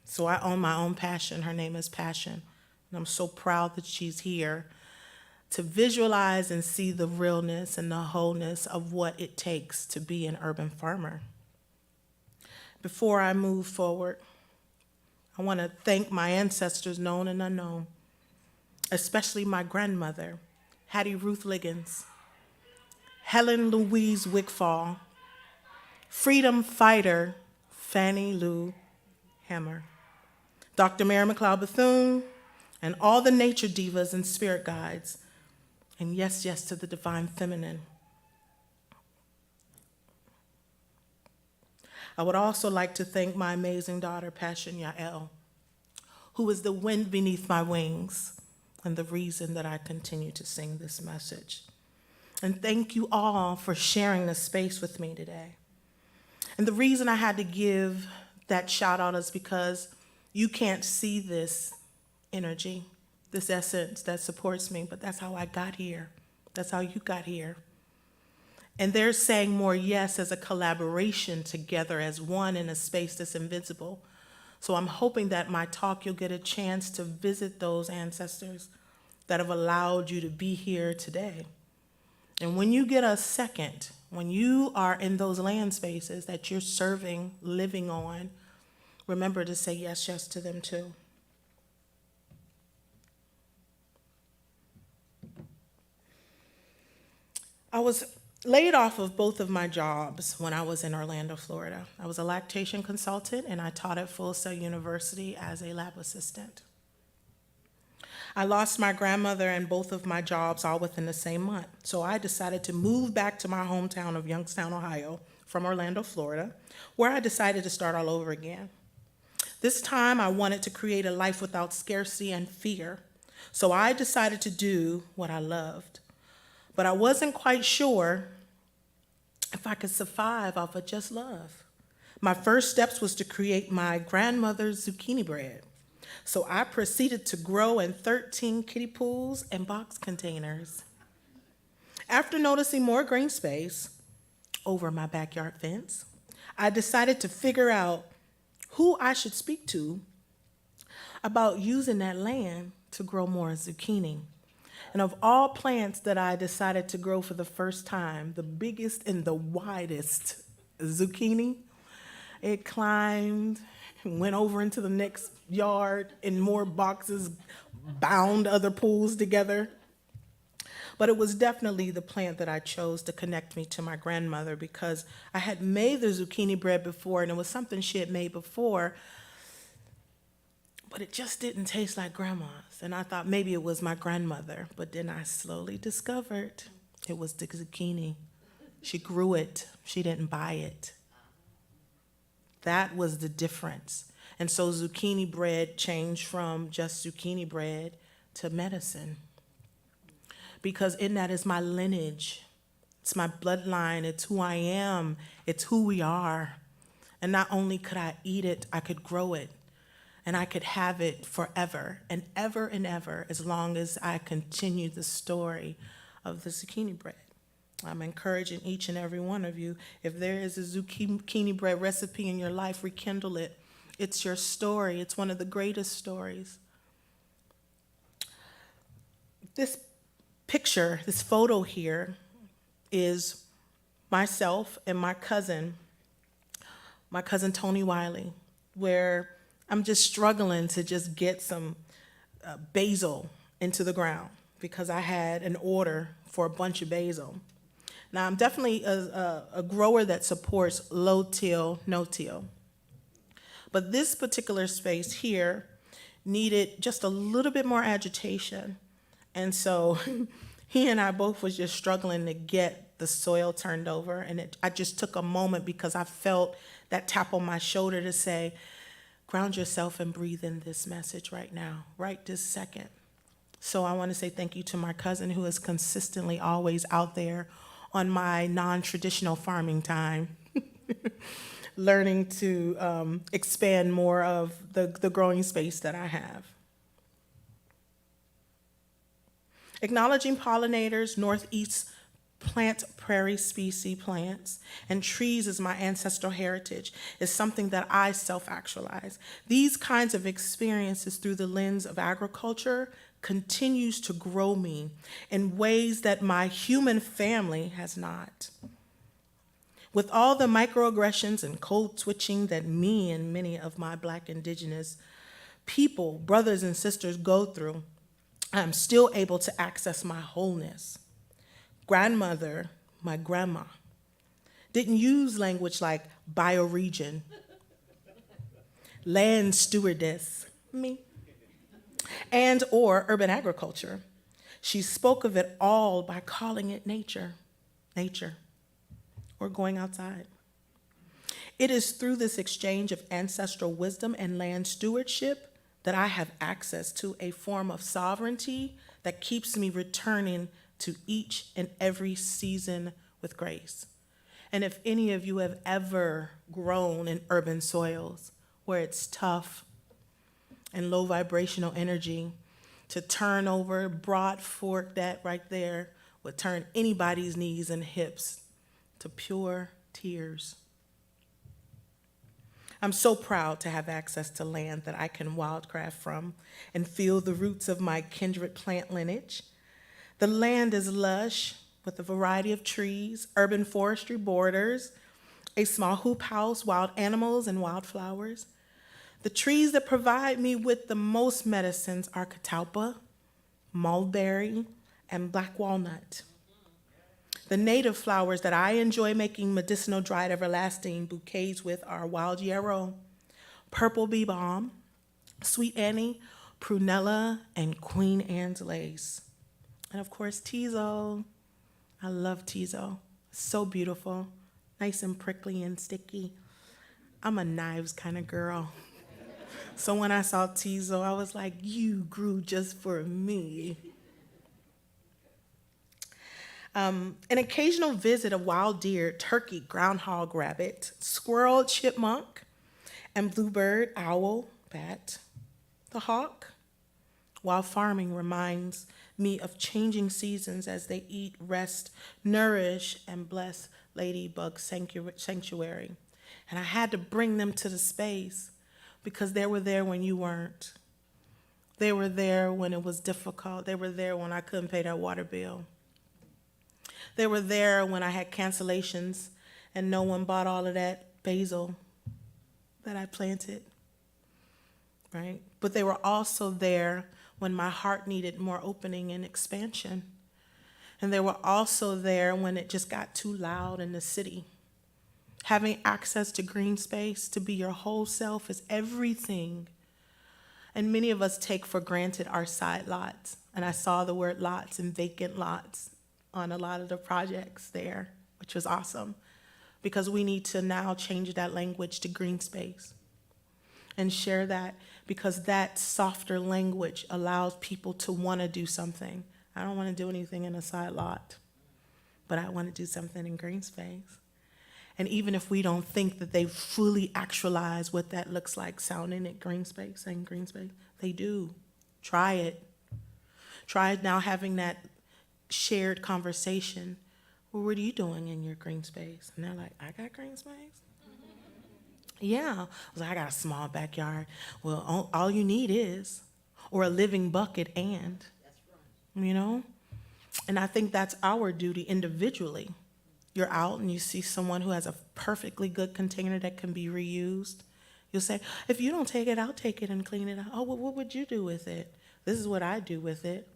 So I own my own passion. Her name is Passion. And I'm so proud that she's here to visualize and see the realness and the wholeness of what it takes to be an urban farmer. Before I move forward, I want to thank my ancestors, known and unknown, especially my grandmother, Hattie Ruth Liggins, Helen Louise Wigfall, freedom fighter Fannie Lou Hammer, Dr. Mary McLeod Bethune, and all the nature divas and spirit guides, and yes, yes to the divine feminine. I would also like to thank my amazing daughter, Passion Yael, who is the wind beneath my wings and the reason that I continue to sing this message. And thank you all for sharing this space with me today. And the reason I had to give that shout out is because you can't see this energy, this essence that supports me, but that's how I got here. That's how you got here. And they're saying more yes as a collaboration together as one in a space that's invisible. So I'm hoping that my talk, you'll get a chance to visit those ancestors that have allowed you to be here today. And when you get a second, when you are in those land spaces that you're serving, living on, remember to say yes, yes to them too. I was laid off of both of my jobs when I was in Orlando, Florida. I was a lactation consultant and I taught at Full Sail University as a lab assistant. I lost my grandmother and both of my jobs all within the same month. So I decided to move back to my hometown of Youngstown, Ohio from Orlando, Florida, where I decided to start all over again. This time I wanted to create a life without scarcity and fear. So I decided to do what I loved. But I wasn't quite sure if I could survive off of just love. My first steps was to create my grandmother's zucchini bread. So I proceeded to grow in 13 kiddie pools and box containers. After noticing more green space over my backyard fence, I decided to figure out who I should speak to about using that land to grow more zucchini. And of all plants that I decided to grow for the first time, the biggest and the widest zucchini, it climbed, went over into the next yard, and more boxes bound other pools together. But it was definitely the plant that I chose to connect me to my grandmother, because I had made the zucchini bread before, and it was something she had made before, but it just didn't taste like grandma's. And I thought maybe it was my grandmother, but then I slowly discovered it was the zucchini. She grew it, she didn't buy it. That was the difference. And so zucchini bread changed from just zucchini bread to medicine. Because in that is my lineage, it's my bloodline, it's who I am, it's who we are. And not only could I eat it, I could grow it. And I could have it forever and ever, as long as I continue the story of the zucchini bread. I'm encouraging each and every one of you, if there is a zucchini bread recipe in your life, rekindle it. It's your story. It's one of the greatest stories. This picture, this photo here, is myself and my cousin Tony Wiley, where I'm just struggling to just get some basil into the ground because I had an order for a bunch of basil. Now, I'm definitely a grower that supports low-till, no-till. But this particular space here needed just a little bit more agitation. And so he and I both was just struggling to get the soil turned over. And I just took a moment because I felt that tap on my shoulder to say, ground yourself and breathe in this message right now, right this second. So I want to say thank you to my cousin who is consistently always out there on my non-traditional farming time, learning to expand more of the growing space that I have. Acknowledging pollinators, northeast plant prairie species plants, and trees as my ancestral heritage is something that I self-actualize. These kinds of experiences through the lens of agriculture continues to grow me in ways that my human family has not. With all the microaggressions and code switching that me and many of my Black Indigenous people, brothers and sisters, go through, I'm still able to access my wholeness. Grandmother, my grandma, didn't use language like bioregion, land stewardess, me, and or urban agriculture. She spoke of it all by calling it nature, or going outside. It is through this exchange of ancestral wisdom and land stewardship that I have access to a form of sovereignty that keeps me returning to each and every season with grace. And if any of you have ever grown in urban soils where it's tough and low vibrational energy, to turn over, broad fork, that right there would turn anybody's knees and hips to pure tears. I'm so proud to have access to land that I can wildcraft from and feel the roots of my kindred plant lineage. The land is lush with a variety of trees, urban forestry borders, a small hoop house, wild animals, and wildflowers. The trees that provide me with the most medicines are catalpa, mulberry, and black walnut. The native flowers that I enjoy making medicinal dried everlasting bouquets with are wild yarrow, purple bee balm, sweet Annie, prunella, and Queen Anne's lace. And of course, Tizo. I love Tizo. So beautiful, nice and prickly and sticky. I'm a knives kind of girl. So when I saw Tizo, I was like, you grew just for me. An occasional visit of wild deer, turkey, groundhog, rabbit, squirrel, chipmunk, and bluebird, owl, bat, the hawk, while farming reminds me of changing seasons as they eat, rest, nourish, and bless Ladybug Sanctuary. And I had to bring them to the space because they were there when you weren't. They were there when it was difficult. They were there when I couldn't pay that water bill. They were there when I had cancellations and no one bought all of that basil that I planted, right? But they were also there when my heart needed more opening and expansion. And they were also there when it just got too loud in the city. Having access to green space, to be your whole self, is everything. And many of us take for granted our side lots. And I saw the word lots and vacant lots on a lot of the projects there, which was awesome, because we need to now change that language to green space and share that, because that softer language allows people to want to do something. I don't want to do anything in a side lot, but I want to do something in green space. And even if we don't think that they fully actualize what that looks like, sounding at green space, saying green space, they do. Try it. Try now having that shared conversation. Well, what are you doing in your green space? And they're like, I got green space? Yeah. I was like, I got a small backyard. Well, all you need is, or a living bucket and, you know? And I think that's our duty individually. You're out and you see someone who has a perfectly good container that can be reused. You'll say, if you don't take it, I'll take it and clean it up. Oh, well, what would you do with it? This is what I do with it.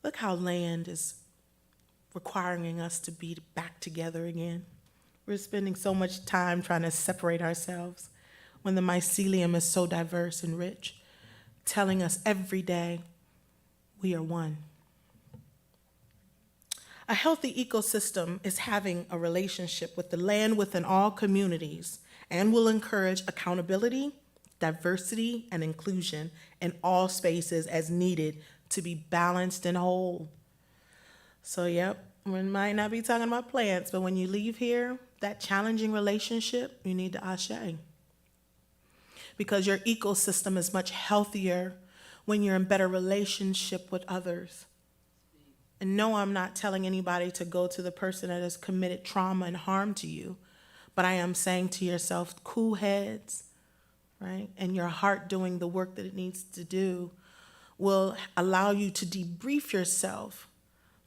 Look how land is requiring us to be back together again. We're spending so much time trying to separate ourselves when the mycelium is so diverse and rich, telling us every day we are one. A healthy ecosystem is having a relationship with the land within all communities and will encourage accountability, diversity, and inclusion in all spaces as needed to be balanced and whole. So, yep, we might not be talking about plants, but when you leave here, that challenging relationship, you need to ashe. Because your ecosystem is much healthier when you're in better relationship with others. And no, I'm not telling anybody to go to the person that has committed trauma and harm to you, but I am saying to yourself, cool heads, right? And your heart doing the work that it needs to do will allow you to debrief yourself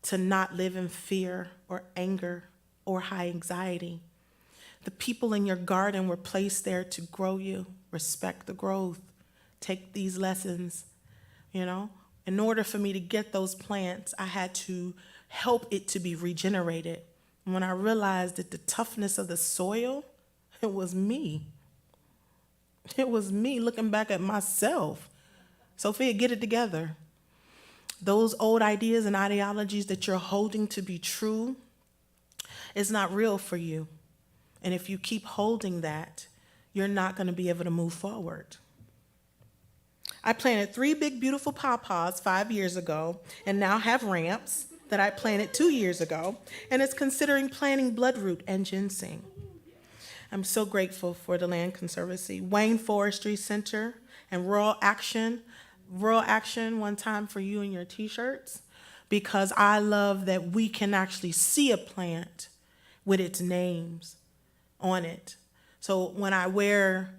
to not live in fear or anger or high anxiety. The people in your garden were placed there to grow you. Respect the growth. Take these lessons, you know. In order for me to get those plants, I had to help it to be regenerated. And when I realized that the toughness of the soil, it was me. It was me looking back at myself. Sophia, get it together. Those old ideas and ideologies that you're holding to be true is not real for you. And if you keep holding that, you're not going to be able to move forward. I planted 3 big, beautiful pawpaws 5 years ago and now have ramps that I planted 2 years ago, and it's considering planting bloodroot and ginseng. I'm so grateful for the Land Conservancy, Wayne Forestry Center, and Rural Action. Rural Action, one time for you and your t-shirts, because I love that we can actually see a plant with its names on it. So when I wear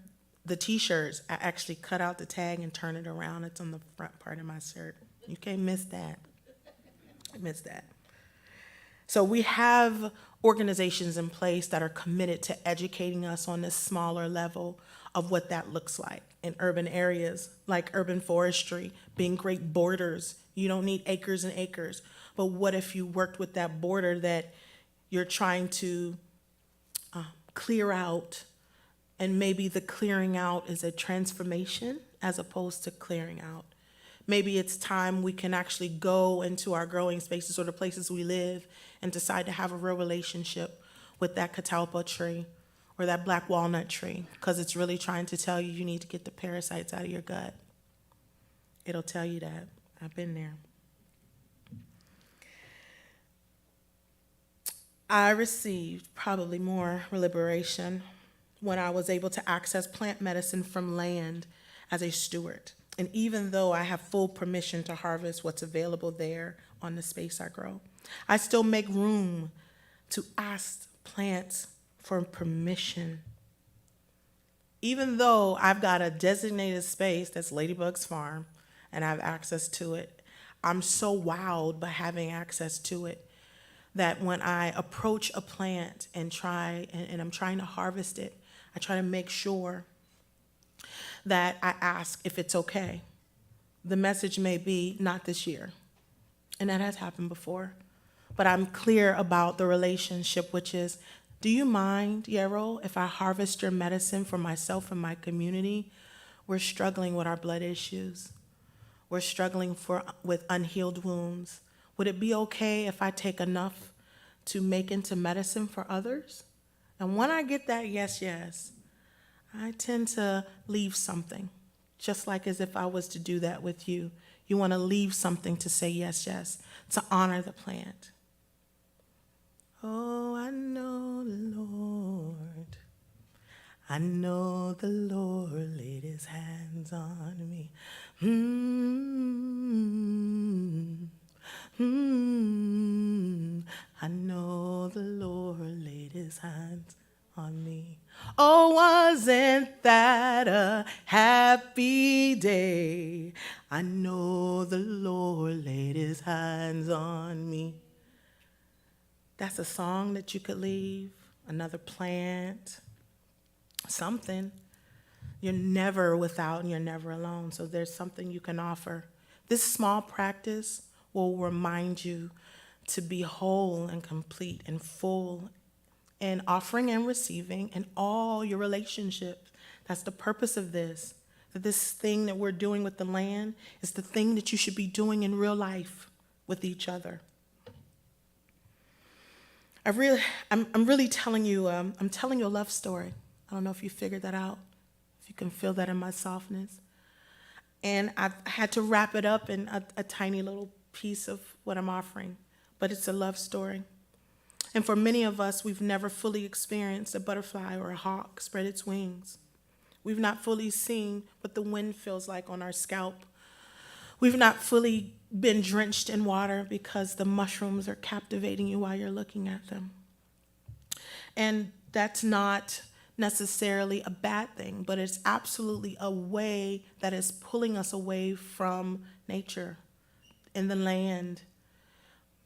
the t-shirts, I actually cut out the tag and turn it around. It's on the front part of my shirt. You can't miss that. Miss that. So we have organizations in place that are committed to educating us on this smaller level of what that looks like in urban areas, like urban forestry, being great borders. You don't need acres and acres. But what if you worked with that border that you're trying to clear out, and maybe the clearing out is a transformation as opposed to clearing out? Maybe it's time we can actually go into our growing spaces or the places we live and decide to have a real relationship with that catalpa tree or that black walnut tree, because it's really trying to tell you need to get the parasites out of your gut. It'll tell you that. I've been there. I received probably more liberation when I was able to access plant medicine from land as a steward. And even though I have full permission to harvest what's available there on the space I grow, I still make room to ask plants for permission. Even though I've got a designated space that's Ladybug's Farm and I have access to it, I'm so wowed by having access to it that when I approach a plant and I'm trying to harvest it, I try to make sure that I ask if it's okay. The message may be, not this year. And that has happened before. But I'm clear about the relationship, which is, do you mind, Yarrow, if I harvest your medicine for myself and my community? We're struggling with our blood issues. We're struggling with unhealed wounds. Would it be okay if I take enough to make into medicine for others? And when I get that yes, yes, I tend to leave something, just like as if I was to do that with you. You want to leave something to say yes, yes, to honor the plant. Oh, I know the Lord. I know the Lord laid his hands on me. I know the Lord laid his hands on me. Oh, wasn't that a happy day? I know the Lord laid his hands on me. That's a song that you could leave, another plant, something. You're never without and you're never alone, so there's something you can offer. This small practice will remind you to be whole and complete and full in offering and receiving in all your relationships. That's the purpose of this. That this thing that we're doing with the land is the thing that you should be doing in real life with each other. I'm really telling you, I'm telling you a love story. I don't know if you figured that out, if you can feel that in my softness. And I had to wrap it up in a tiny little piece of what I'm offering, but it's a love story. And for many of us, we've never fully experienced a butterfly or a hawk spread its wings. We've not fully seen what the wind feels like on our scalp. We've not fully been drenched in water because the mushrooms are captivating you while you're looking at them. And that's not necessarily a bad thing, but it's absolutely a way that is pulling us away from nature and the land.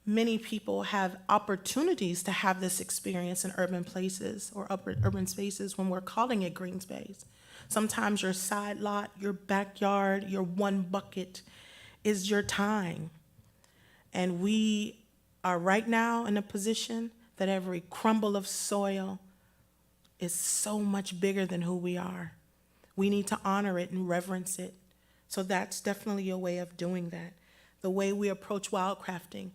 Many people have opportunities to have this experience in urban places or urban spaces when we're calling it green space. Sometimes your side lot, your backyard, your one bucket is your time. And we are right now in a position that every crumble of soil is so much bigger than who we are. We need to honor it and reverence it. So that's definitely a way of doing that. The way we approach wildcrafting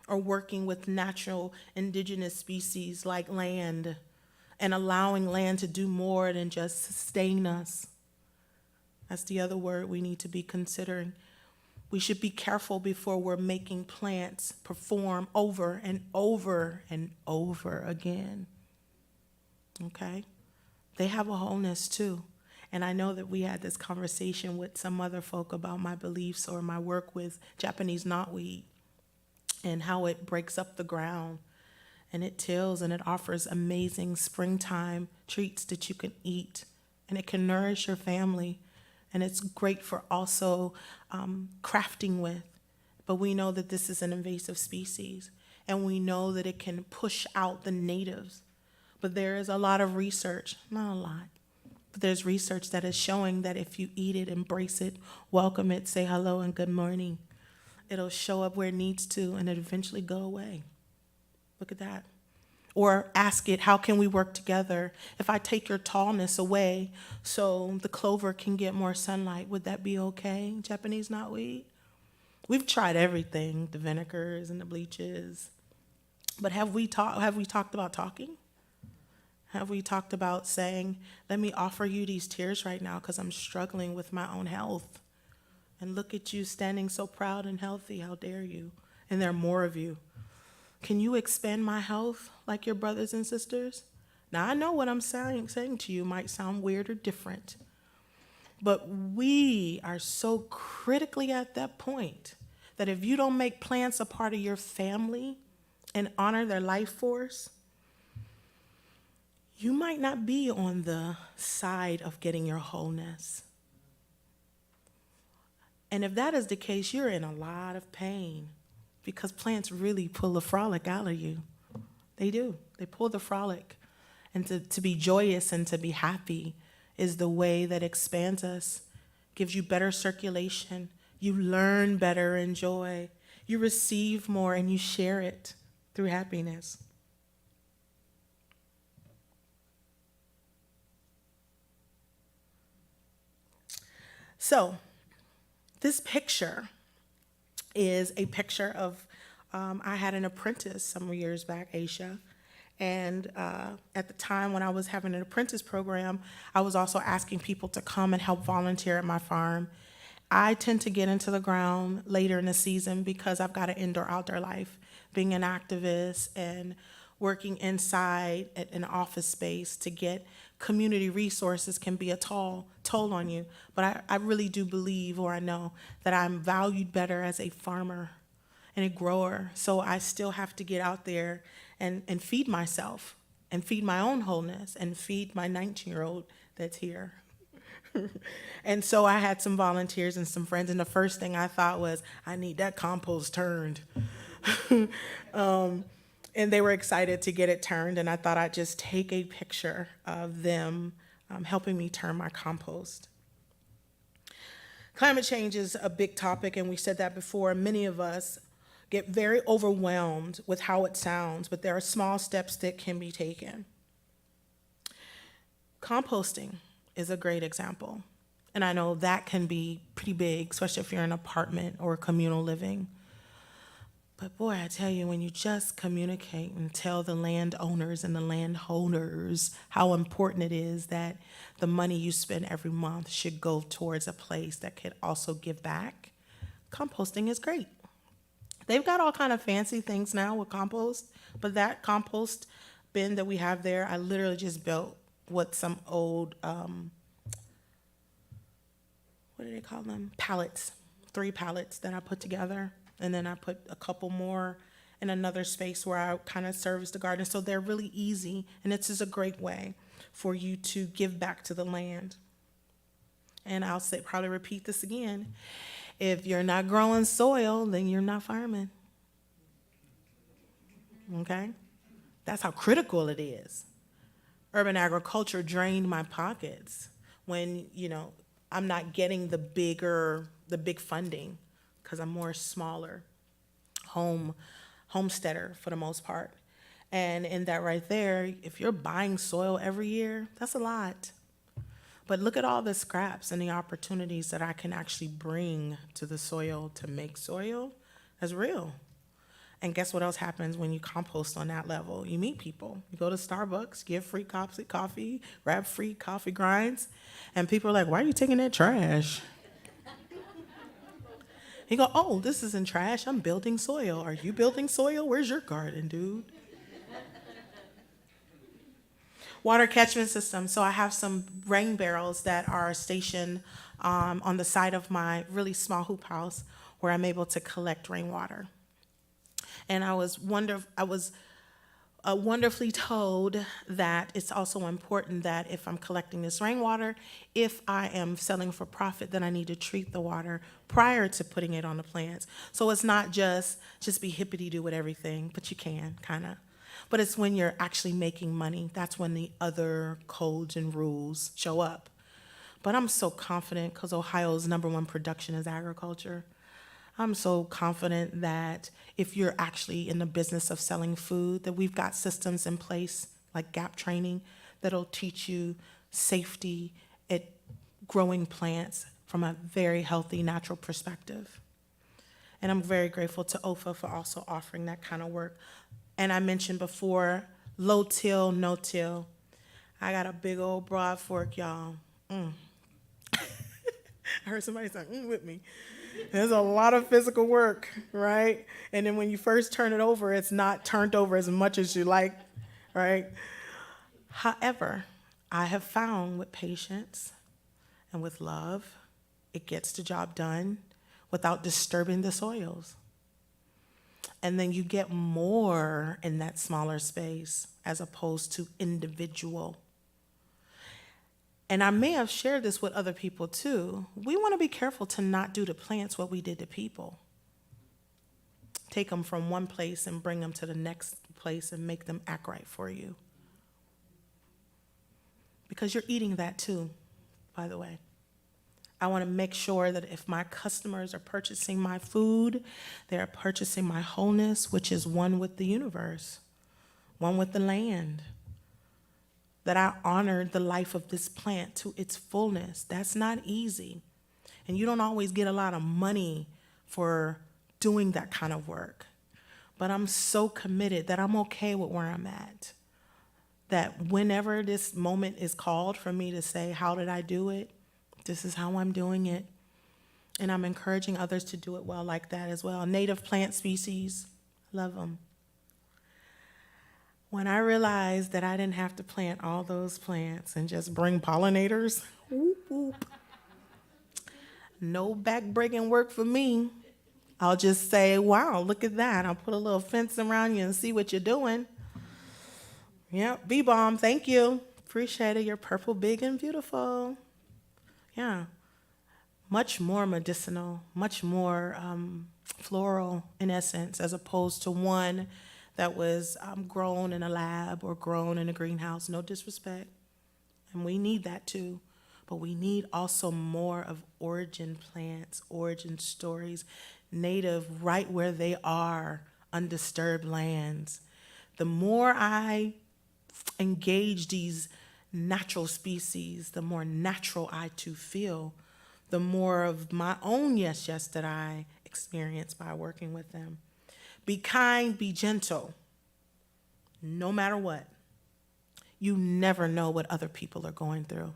or working with natural indigenous species like land and allowing land to do more than just sustain us. That's the other word we need to be considering. We should be careful before we're making plants perform over and over and over again. Okay? They have a wholeness too. And I know that we had this conversation with some other folk about my beliefs or my work with Japanese knotweed and how it breaks up the ground and it tills and it offers amazing springtime treats that you can eat, and it can nourish your family, and it's great for also crafting with. But we know that this is an invasive species, and we know that it can push out the natives. But there is a lot of research, not a lot, but there's research that is showing that if you eat it, embrace it, welcome it, say hello and good morning, it'll show up where it needs to, and it'll eventually go away. Look at that. Or ask it, how can we work together? If I take your tallness away so the clover can get more sunlight, would that be okay, Japanese knotweed? We've tried everything, the vinegars and the bleaches. But have we talked about talking? Have we talked about saying, let me offer you these tears right now because I'm struggling with my own health? And look at you standing so proud and healthy, how dare you? And there are more of you. Can you expand my health like your brothers and sisters? Now, I know what I'm saying to you might sound weird or different, but we are so critically at that point that if you don't make plants a part of your family and honor their life force, you might not be on the side of getting your wholeness. And if that is the case, you're in a lot of pain, because plants really pull the frolic out of you. They do. They pull the frolic. And to be joyous and to be happy is the way that expands us, gives you better circulation. You learn better in joy. You receive more and you share it through happiness. So, this picture is a picture of, I had an apprentice some years back, Aisha, and at the time when I was having an apprentice program, I was also asking people to come and help volunteer at my farm. I tend to get into the ground later in the season because I've got an indoor-outdoor life. Being an activist and working inside at an office space to get community resources can be a toll on you. But I really do believe, or I know, that I'm valued better as a farmer and a grower. So I still have to get out there and feed myself and feed my own wholeness and feed my 19-year-old that's here. And so I had some volunteers and some friends, and the first thing I thought was, I need that compost turned. And they were excited to get it turned, and I thought I'd just take a picture of them helping me turn my compost. Climate change is a big topic, and we said that before. Many of us get very overwhelmed with how it sounds, but there are small steps that can be taken. Composting is a great example, and I know that can be pretty big, especially if you're in an apartment or communal living. But boy, I tell you, when you just communicate and tell the landowners and the landholders how important it is that the money you spend every month should go towards a place that could also give back, composting is great. They've got all kind of fancy things now with compost, but that compost bin that we have there, I literally just built with some old, what do they call them? Pallets, 3 pallets that I put together. And then I put a couple more in another space where I kind of service the garden. So they're really easy, and it's just a great way for you to give back to the land. And I'll probably repeat this again. If you're not growing soil, then you're not farming. Okay? That's how critical it is. Urban agriculture drained my pockets when, I'm not getting the big funding because I'm more smaller, homesteader for the most part. And in that right there, if you're buying soil every year, that's a lot. But look at all the scraps and the opportunities that I can actually bring to the soil to make soil. That's real. And guess what else happens when you compost on that level? You meet people. You go to Starbucks, give free coffee, grab free coffee grinds, and people are like, why are you taking that trash? You go, oh, this isn't trash. I'm building soil. Are you building soil? Where's your garden, dude? Water catchment system. So I have some rain barrels that are stationed on the side of my really small hoop house where I'm able to collect rainwater. And I was wonderfully told that it's also important that if I'm collecting this rainwater, if I am selling for profit, then I need to treat the water prior to putting it on the plants. So it's not just be hippity-do with everything, but you can, kind of. But it's when you're actually making money, that's when the other codes and rules show up. But I'm so confident because Ohio's #1 production is agriculture. I'm so confident that if you're actually in the business of selling food, that we've got systems in place like gap training that'll teach you safety at growing plants from a very healthy, natural perspective. And I'm very grateful to OFA for also offering that kind of work. And I mentioned before, low till, no till. I got a big old broad fork, y'all. I heard somebody say, with me. There's a lot of physical work, right? And then when you first turn it over, it's not turned over as much as you like, right? However, I have found with patience and with love, it gets the job done without disturbing the soils. And then you get more in that smaller space as opposed to individual. And I may have shared this with other people too. We want to be careful to not do to plants what we did to people. Take them from one place and bring them to the next place and make them act right for you. Because you're eating that too, by the way. I want to make sure that if my customers are purchasing my food, they're purchasing my wholeness, which is one with the universe, one with the land. That I honored the life of this plant to its fullness. That's not easy. And you don't always get a lot of money for doing that kind of work. But I'm so committed that I'm okay with where I'm at. That whenever this moment is called for me to say, how did I do it? This is how I'm doing it. And I'm encouraging others to do it well like that as well. Native plant species, love them. When I realized that I didn't have to plant all those plants and just bring pollinators, whoop, whoop. No back-breaking work for me. I'll just say, wow, look at that. I'll put a little fence around you and see what you're doing. Yep, bee-balm, thank you. Appreciate it. You're purple, big, and beautiful. Yeah, much more medicinal, much more floral in essence, as opposed to one that was grown in a lab or grown in a greenhouse. No disrespect. And we need that too. But we need also more of origin plants, origin stories, native right where they are, undisturbed lands. The more I engage these natural species, the more natural I too feel, the more of my own yes that I experience by working with them. Be kind, be gentle, no matter what. You never know what other people are going through.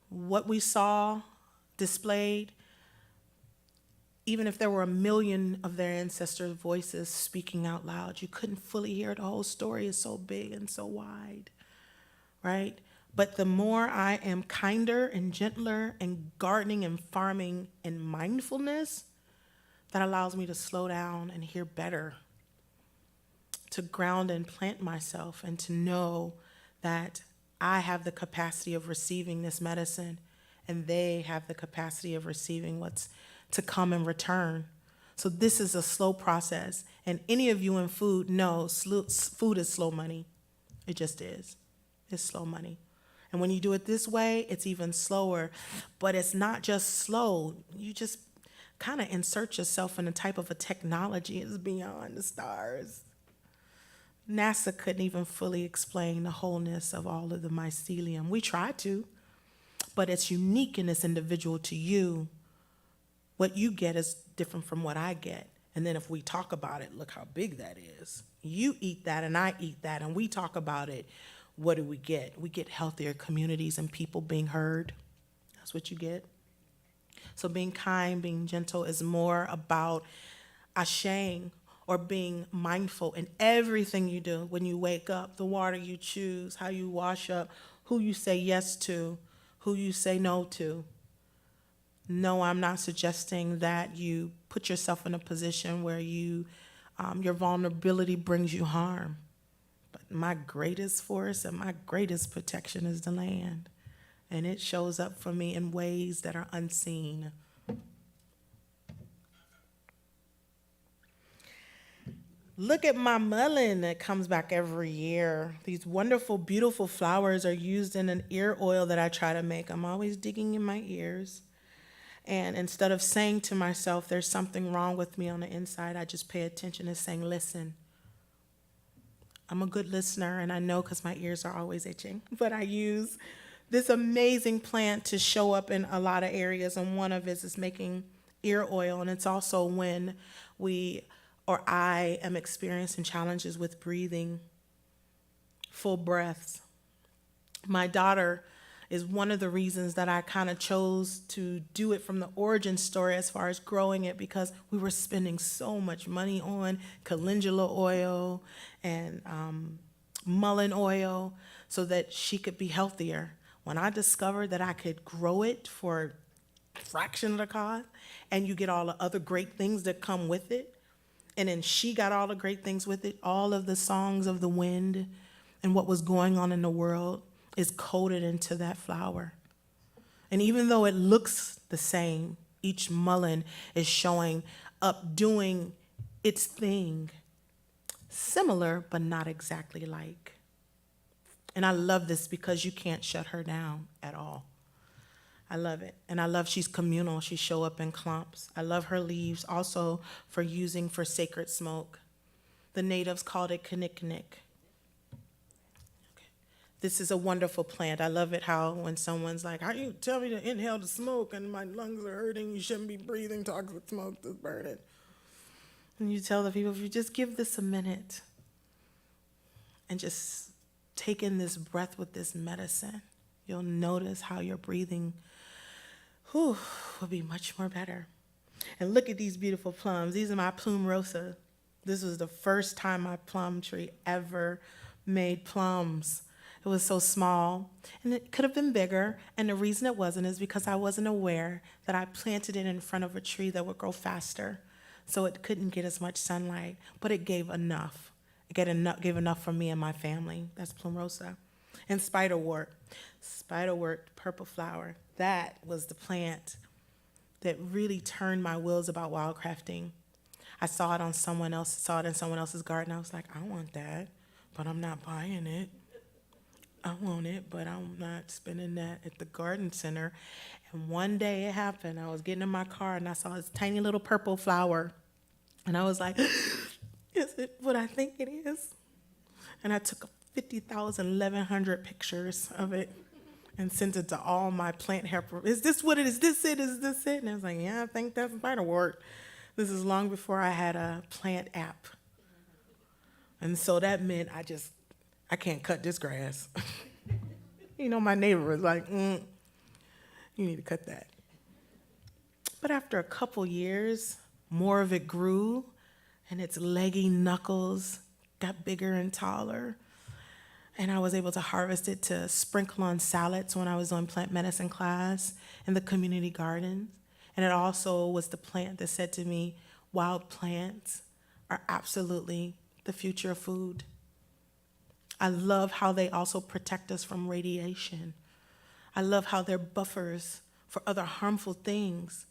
What we saw displayed, even if there were 1 million of their ancestors' voices speaking out loud, you couldn't fully hear the whole story. Is so big and so wide, right? But the more I am kinder and gentler and gardening and farming in mindfulness, that allows me to slow down and hear better, to ground and plant myself, and to know that I have the capacity of receiving this medicine, and they have the capacity of receiving what's to come in return. So this is a slow process, and any of you in food know food is slow money. It just is. It's slow money. And when you do it this way, it's even slower. But it's not just slow. You just kind of insert yourself in a type of a technology. It's beyond the stars. NASA couldn't even fully explain the wholeness of all of the mycelium. We tried to, but it's unique and it's individual to you. What you get is different from what I get. And then if we talk about it, look how big that is. You eat that and I eat that, and we talk about it. What do we get? We get healthier communities and people being heard. That's what you get. So being kind, being gentle is more about ashaying or being mindful in everything you do. When you wake up, the water you choose, how you wash up, who you say yes to, who you say no to. No, I'm not suggesting that you put yourself in a position where your vulnerability brings you harm. But my greatest force and my greatest protection is the land. And it shows up for me in ways that are unseen. Look at my mullein that comes back every year. These wonderful, beautiful flowers are used in an ear oil that I try to make. I'm always digging in my ears. And instead of saying to myself, there's something wrong with me on the inside, I just pay attention and saying, listen. I'm a good listener, and I know because my ears are always itching. But I use this amazing plant to show up in a lot of areas, and one of it is making ear oil. And it's also when I am experiencing challenges with breathing, full breaths. My daughter is one of the reasons that I kind of chose to do it from the origin story as far as growing it, because we were spending so much money on calendula oil and mullein oil so that she could be healthier. When I discovered that I could grow it for a fraction of the cost, and you get all the other great things that come with it, and then she got all the great things with it, all of the songs of the wind and what was going on in the world is coded into that flower. And even though it looks the same, each mullein is showing up doing its thing, similar but not exactly like. And I love this because you can't shut her down at all. I love it. And I love she's communal. She show up in clumps. I love her leaves also for using for sacred smoke. The natives called it kinnick. This is a wonderful plant. I love it how when someone's like, how you tell me to inhale the smoke and my lungs are hurting, you shouldn't be breathing toxic smoke that's burning. And you tell the people, if you just give this a minute and just take in this breath with this medicine, you'll notice how your breathing will be much more better. And look at these beautiful plums. These are my plume rosa. This was the first time my plum tree ever made plums. It was so small, and it could have been bigger, and the reason it wasn't is because I wasn't aware that I planted it in front of a tree that would grow faster, so it couldn't get as much sunlight, but it gave enough. It gave enough for me and my family. That's plume rosa. And spiderwort, purple flower, that was the plant that really turned my wheels about wildcrafting. I saw it in someone else's garden. I was like, I want that, but I'm not buying it. I want it, but I'm not spending that at the garden center. And one day it happened. I was getting in my car and I saw this tiny little purple flower. And I was like, is it what I think it is? And I took 1,100 pictures of it and sent it to all my plant helpers. Is this what it is? Is this it? And I was like, yeah, I think that's spiderwort. This is long before I had a plant app. And so that meant I can't cut this grass. My neighbor was like, you need to cut that. But after a couple years, more of it grew, and its leggy knuckles got bigger and taller. And I was able to harvest it to sprinkle on salads when I was doing plant medicine class in the community gardens. And it also was the plant that said to me, wild plants are absolutely the future of food. I love how they also protect us from radiation. I love how they're buffers for other harmful things.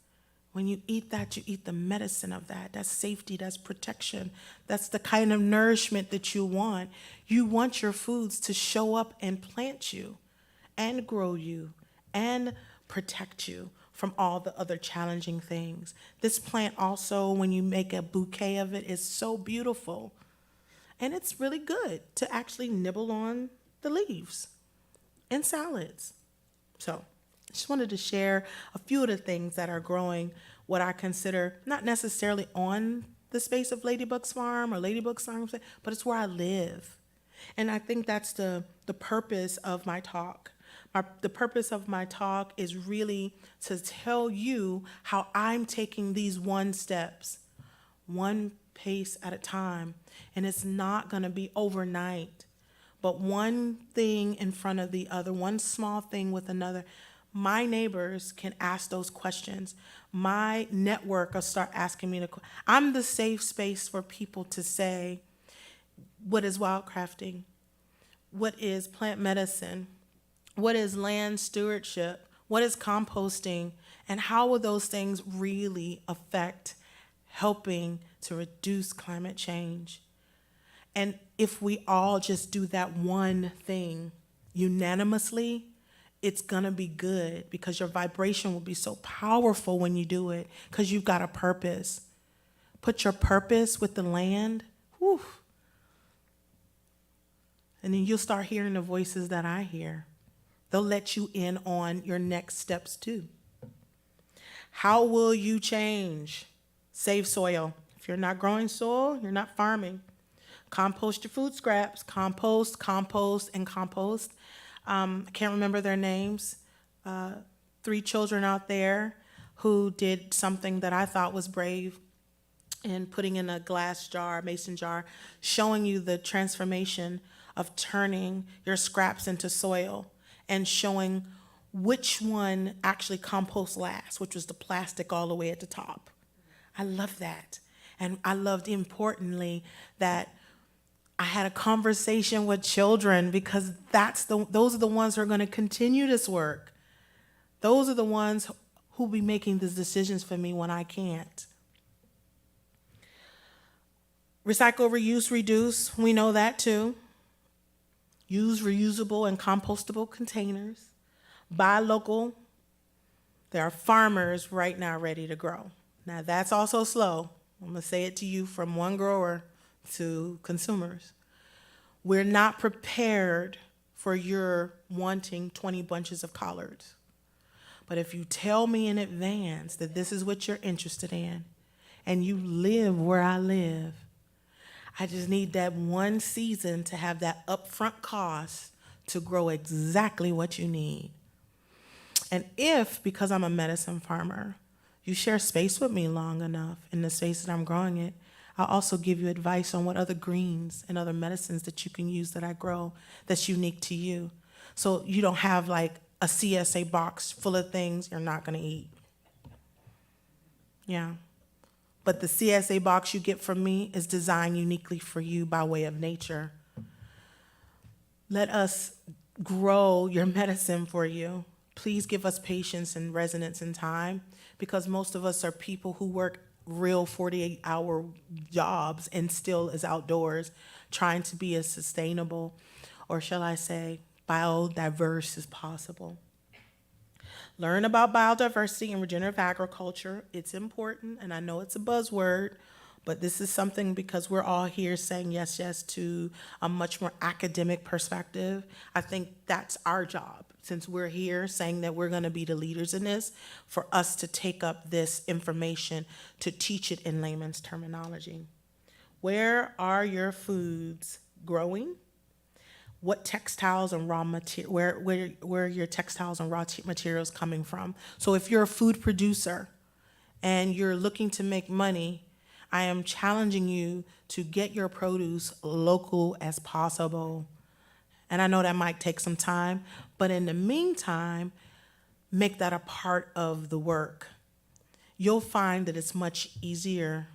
When you eat that, you eat the medicine of that. That's safety, that's protection. That's the kind of nourishment that you want. You want your foods to show up and plant you and grow you and protect you from all the other challenging things. This plant also, when you make a bouquet of it, is so beautiful. And it's really good to actually nibble on the leaves in salads. So I just wanted to share a few of the things that are growing, what I consider not necessarily on the space of Ladybug's Farm or Ladybug's Farm, but it's where I live. And I think that's the purpose of my talk. The purpose of my talk is really to tell you how I'm taking these one steps, one pace at a time. And it's not going to be overnight, but one thing in front of the other, one small thing with another. My neighbors can ask those questions. My network will start asking me the questions. I'm the safe space for people to say, what is wildcrafting? What is plant medicine? What is land stewardship? What is composting? And how will those things really affect helping to reduce climate change? And if we all just do that one thing unanimously, it's gonna be good, because your vibration will be so powerful when you do it, because you've got a purpose. Put your purpose with the land, whew. And then you'll start hearing the voices that I hear. They'll let you in on your next steps too. How will you change? Save soil. If you're not growing soil, you're not farming. Compost your food scraps. Compost, compost, and compost. I can't remember their names. 3 children out there who did something that I thought was brave in putting in a glass jar, mason jar, showing you the transformation of turning your scraps into soil and showing which one actually composts last, which was the plastic all the way at the top. I love that. And I loved, importantly, that I had a conversation with children, because those are the ones who are going to continue this work. Those are the ones who will be making these decisions for me when I can't. Recycle, reuse, reduce. We know that too. Use reusable and compostable containers. Buy local. There are farmers right now ready to grow. Now that's also slow. I'm going to say it to you from one grower to consumers. We're not prepared for your wanting 20 bunches of collards. But if you tell me in advance that this is what you're interested in, and you live where I live, I just need that one season to have that upfront cost to grow exactly what you need. And if, because I'm a medicine farmer, you share space with me long enough in the space that I'm growing it, I'll also give you advice on what other greens and other medicines that you can use that I grow that's unique to you. So you don't have like a CSA box full of things you're not gonna eat. Yeah. But the CSA box you get from me is designed uniquely for you by way of nature. Let us grow your medicine for you. Please give us patience and resonance and time, because most of us are people who work real 48-hour jobs and still is outdoors trying to be as sustainable, or shall I say, biodiverse as possible. Learn about biodiversity and regenerative agriculture. It's important, and I know it's a buzzword, but this is something, because we're all here saying yes, yes to a much more academic perspective. I think that's our job, since we're here saying that we're going to be the leaders in this, for us to take up this information to teach it in layman's terminology. Where are your foods growing? What textiles and raw material, where are your textiles and raw materials coming from? So if you're a food producer and you're looking to make money, I am challenging you to get your produce local as possible. And I know that might take some time, but in the meantime, make that a part of the work. You'll find that it's much easier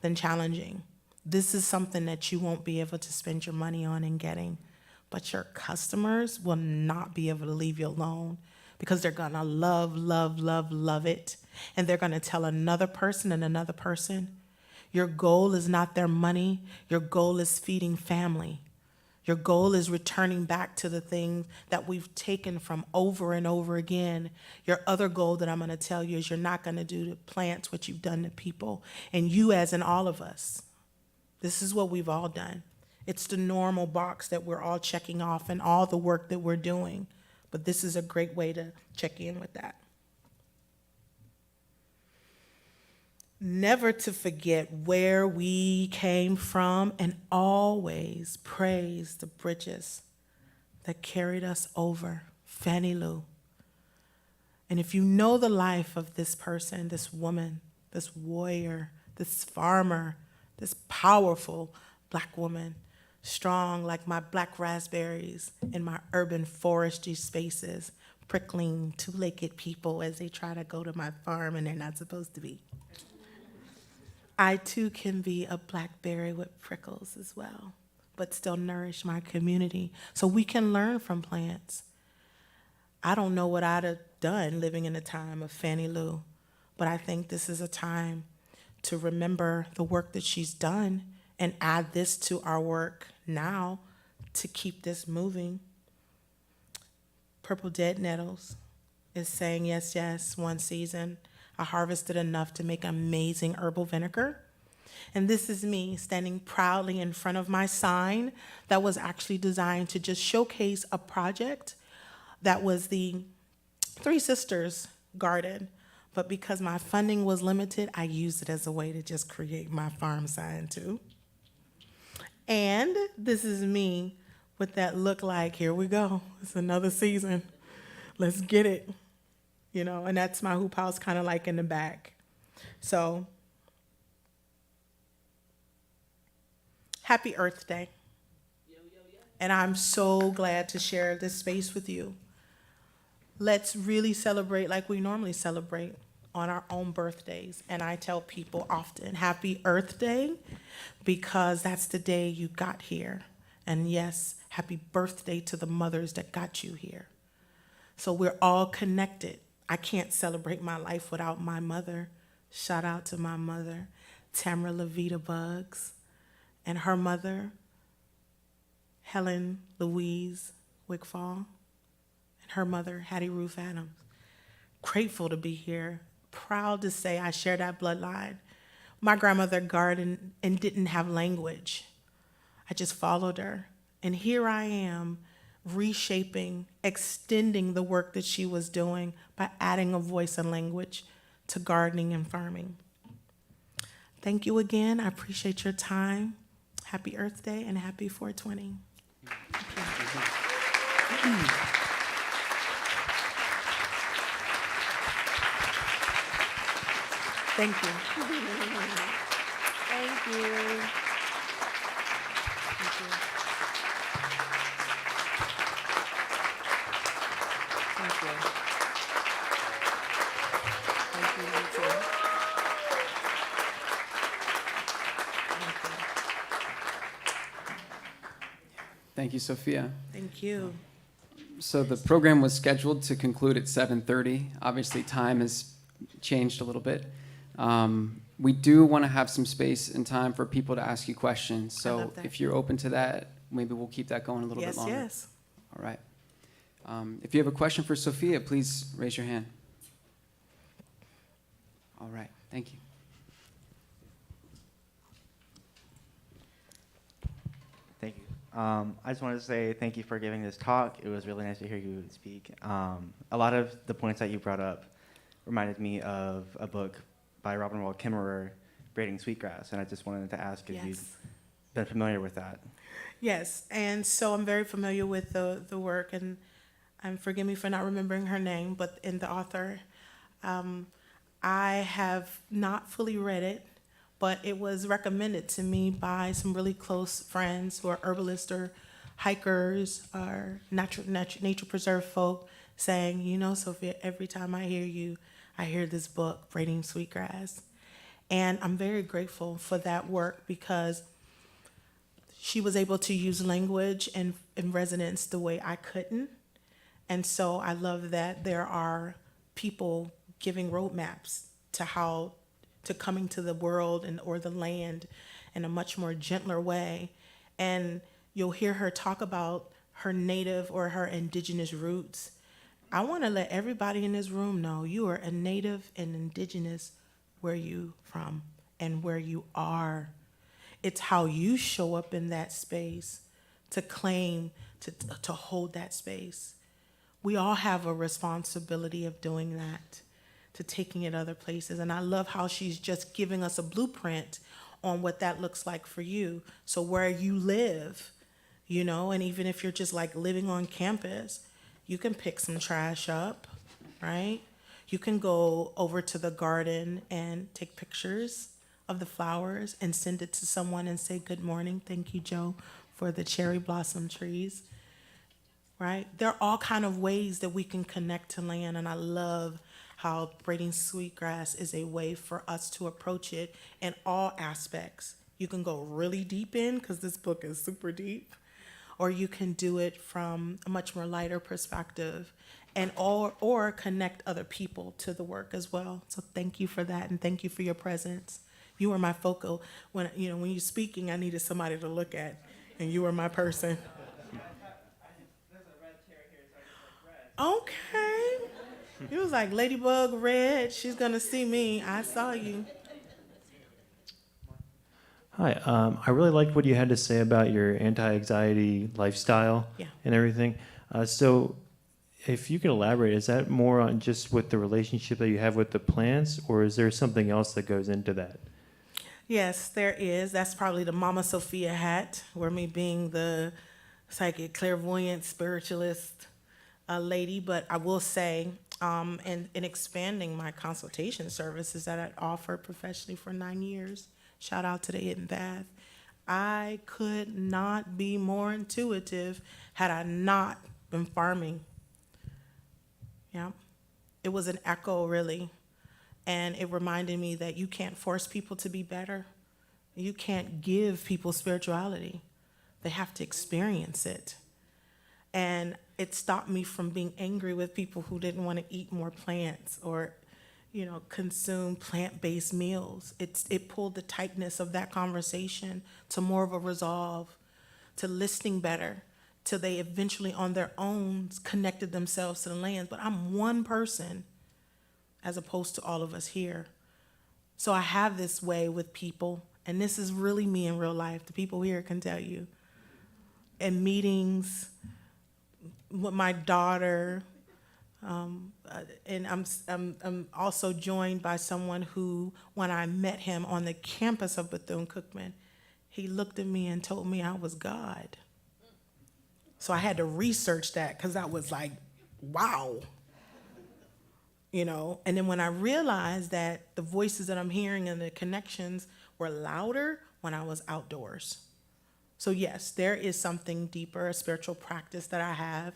than challenging. This is something that you won't be able to spend your money on and getting, but your customers will not be able to leave you alone, because they're gonna love, love, love, love it. And they're gonna tell another person and another person. Your goal is not their money. Your goal is feeding family. Your goal is returning back to the things that we've taken from over and over again. Your other goal that I'm going to tell you is you're not going to do to plants what you've done to people. And you, as in all of us, this is what we've all done. It's the normal box that we're all checking off and all the work that we're doing. But this is a great way to check in with that. Never to forget where we came from, and always praise the bridges that carried us over. Fannie Lou. And if you know the life of this person, this woman, this warrior, this farmer, this powerful Black woman, strong like my black raspberries in my urban forestry spaces, prickling two-legged people as they try to go to my farm and they're not supposed to be. I too can be a blackberry with prickles as well, but still nourish my community. So we can learn from plants. I don't know what I'd have done living in the time of Fannie Lou, but I think this is a time to remember the work that she's done and add this to our work now to keep this moving. Purple Dead Nettles is saying, yes, yes, one season I harvested enough to make amazing herbal vinegar. And this is me standing proudly in front of my sign that was actually designed to just showcase a project that was the Three Sisters garden. But because my funding was limited, I used it as a way to just create my farm sign too. And this is me with that look like, here we go, it's another season, let's get it. You know, and that's my hoop house kind of like in the back. So, happy Earth Day. And I'm so glad to share this space with you. Let's really celebrate like we normally celebrate on our own birthdays. And I tell people often, happy Earth Day, because that's the day you got here. And yes, happy birthday to the mothers that got you here. So we're all connected. I can't celebrate my life without my mother. Shout out to my mother, Tamara Levita Buggs, and her mother, Helen Louise Wigfall, and her mother, Hattie Ruth Adams. Grateful to be here. Proud to say I share that bloodline. My grandmother gardened and didn't have language. I just followed her. And here I am, reshaping, extending the work that she was doing by adding a voice and language to gardening and farming. Thank you again. I appreciate your time. Happy Earth Day and happy 420. Thank you. Thank you. Thank you. Thank you. Thank you, you too. Thank you. Thank you, Sophia. Thank you. So the program was scheduled to conclude at 7:30. Obviously, time has changed a little bit. We do want to have some space and time for people to ask you questions. I So love that. if you're open to that, maybe we'll keep that going a little bit longer. Yes. All right. If you have a question for Sophia, please raise your hand. All right. Thank you. Thank you. I just wanted to say thank you for giving this talk. It was really nice to hear you speak. A lot of the points that you brought up reminded me of a book by Robin Wall Kimmerer, Braiding Sweetgrass, and I just wanted to ask if you'd been familiar with that. Yes, and so I'm very familiar with the work, and forgive me for not remembering her name, but in the author. I have not fully read it, but it was recommended to me by some really close friends who are herbalists or hikers or nature preserve folk, saying, you know, Sophia, every time I hear you, I hear this book, Braiding Sweetgrass. And I'm very grateful for that work because she was able to use language and resonance the way I couldn't. And so I love that there are people giving roadmaps to coming to the world or the land in a much more gentler way. And you'll hear her talk about her native or her indigenous roots. I want to let everybody in this room know you are a native and indigenous where you from and where you are. It's how you show up in that space to claim, to hold that space. We all have a responsibility of doing that, to taking it other places. And I love how she's just giving us a blueprint on what that looks like for you. So where you live, you know, and even if you're just like living on campus, you can pick some trash up, right? You can go over to the garden and take pictures of the flowers and send it to someone and say, good morning, thank you, Joe, for the cherry blossom trees, right? There are all kind of ways that we can connect to land, and I love how braiding sweetgrass is a way for us to approach it in all aspects. You can go really deep in, because this book is super deep, or you can do it from a much more lighter perspective, and or connect other people to the work as well. So thank you for that, and thank you for your presence. You were my focal. When you're speaking, I needed somebody to look at, and you were my person. Okay. He was like, Ladybug Red, she's gonna see me. I saw you. Hi, I really liked what you had to say about your anti-anxiety lifestyle and everything. So if you can elaborate, is that more on just with the relationship that you have with the plants, or is there something else that goes into that? Yes, there is. That's probably the Mama.Sophia hat, where me being the psychic, clairvoyant, spiritualist lady. But I will say, in expanding my consultation services that I offered professionally for 9 years, shout out to the Hidden Path, I could not be more intuitive had I not been farming. Yeah, it was an echo, really. And it reminded me that you can't force people to be better. You can't give people spirituality. They have to experience it. And it stopped me from being angry with people who didn't want to eat more plants or, consume plant-based meals. It pulled the tightness of that conversation to more of a resolve, to listening better, till they eventually on their own connected themselves to the lands. But I'm one person as opposed to all of us here. So I have this way with people, and this is really me in real life. The people here can tell you. In meetings with my daughter, and I'm also joined by someone who, when I met him on the campus of Bethune-Cookman, he looked at me and told me I was God. So I had to research that, because I was like, wow. And then when I realized that the voices that I'm hearing and the connections were louder when I was outdoors. So yes, there is something deeper, a spiritual practice that I have.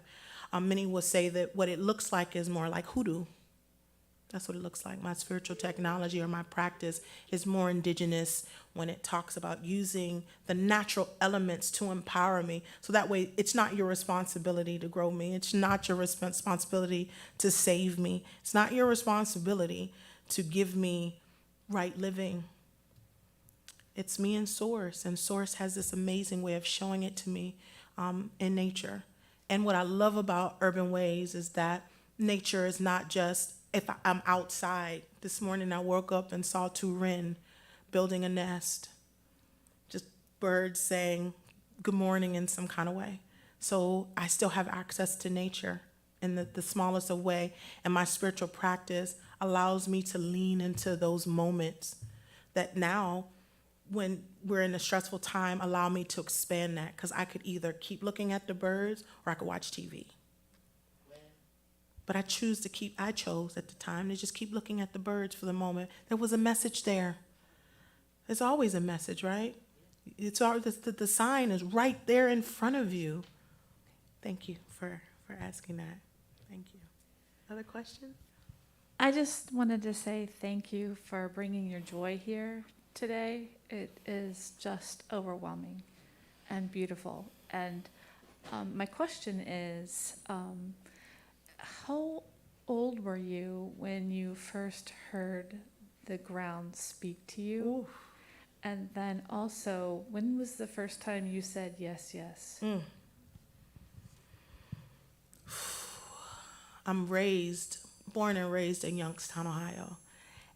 Many will say that what it looks like is more like hoodoo. That's what it looks like. My spiritual technology or my practice is more indigenous when it talks about using the natural elements to empower me. So that way, it's not your responsibility to grow me. It's not your responsibility to save me. It's not your responsibility to give me right living. It's me and Source has this amazing way of showing it to me in nature. And what I love about Urban Ways is that nature is not just if I'm outside. This morning I woke up and saw 2 wren building a nest, just birds saying good morning in some kind of way. So I still have access to nature in the smallest of way, and my spiritual practice allows me to lean into those moments that now, when we're in a stressful time, allow me to expand that, because I could either keep looking at the birds or I could watch TV. But I chose at the time to just keep looking at the birds for the moment. There was a message there. There's always a message, right? It's always the sign is right there in front of you. Thank you for asking that. Thank you. Other questions? I just wanted to say thank you for bringing your joy here today. It is just overwhelming and beautiful. And my question is, how old were you when you first heard the ground speak to you? Ooh. And then also, when was the first time you said yes, yes? I'm born and raised in Youngstown, Ohio.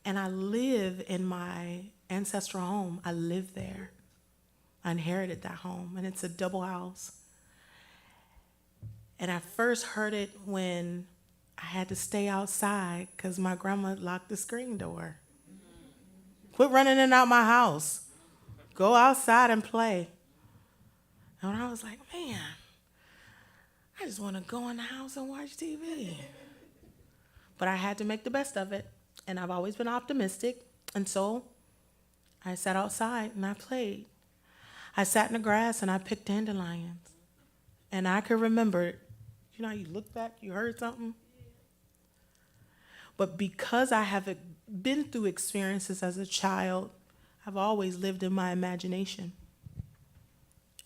And I live in my ancestral home. I live there. I inherited that home, and it's a double house. And I first heard it when I had to stay outside because my grandma locked the screen door. Quit running in and out my house. Go outside and play. And I was like, man, I just want to go in the house and watch TV. But I had to make the best of it. And I've always been optimistic. And so I sat outside and I played. I sat in the grass and I picked dandelions. And I could remember, you know how you look back, you heard something? But because I have been through experiences as a child, I've always lived in my imagination.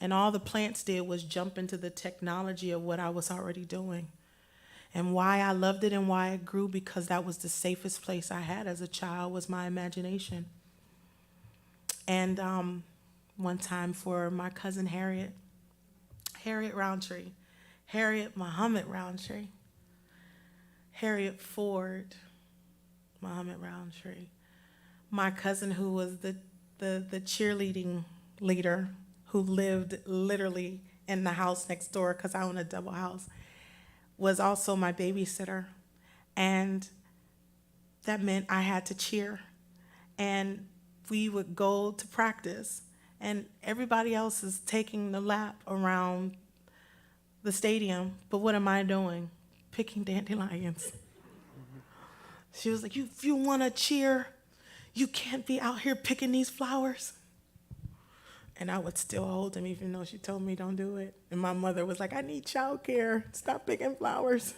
And all the plants did was jump into the technology of what I was already doing. And why I loved it and why it grew, because that was the safest place I had as a child, was my imagination. And one time for my cousin Harriet Roundtree, Harriet Muhammad Roundtree, Harriet Ford Muhammad Roundtree, my cousin who was the cheerleading leader who lived literally in the house next door because I own a double house, was also my babysitter. And that meant I had to cheer. And we would go to practice. And everybody else is taking the lap around the stadium. But what am I doing? Picking dandelions. She was like, if you want to cheer, you can't be out here picking these flowers. And I would still hold them even though she told me don't do it. And my mother was like, I need childcare. Stop picking flowers.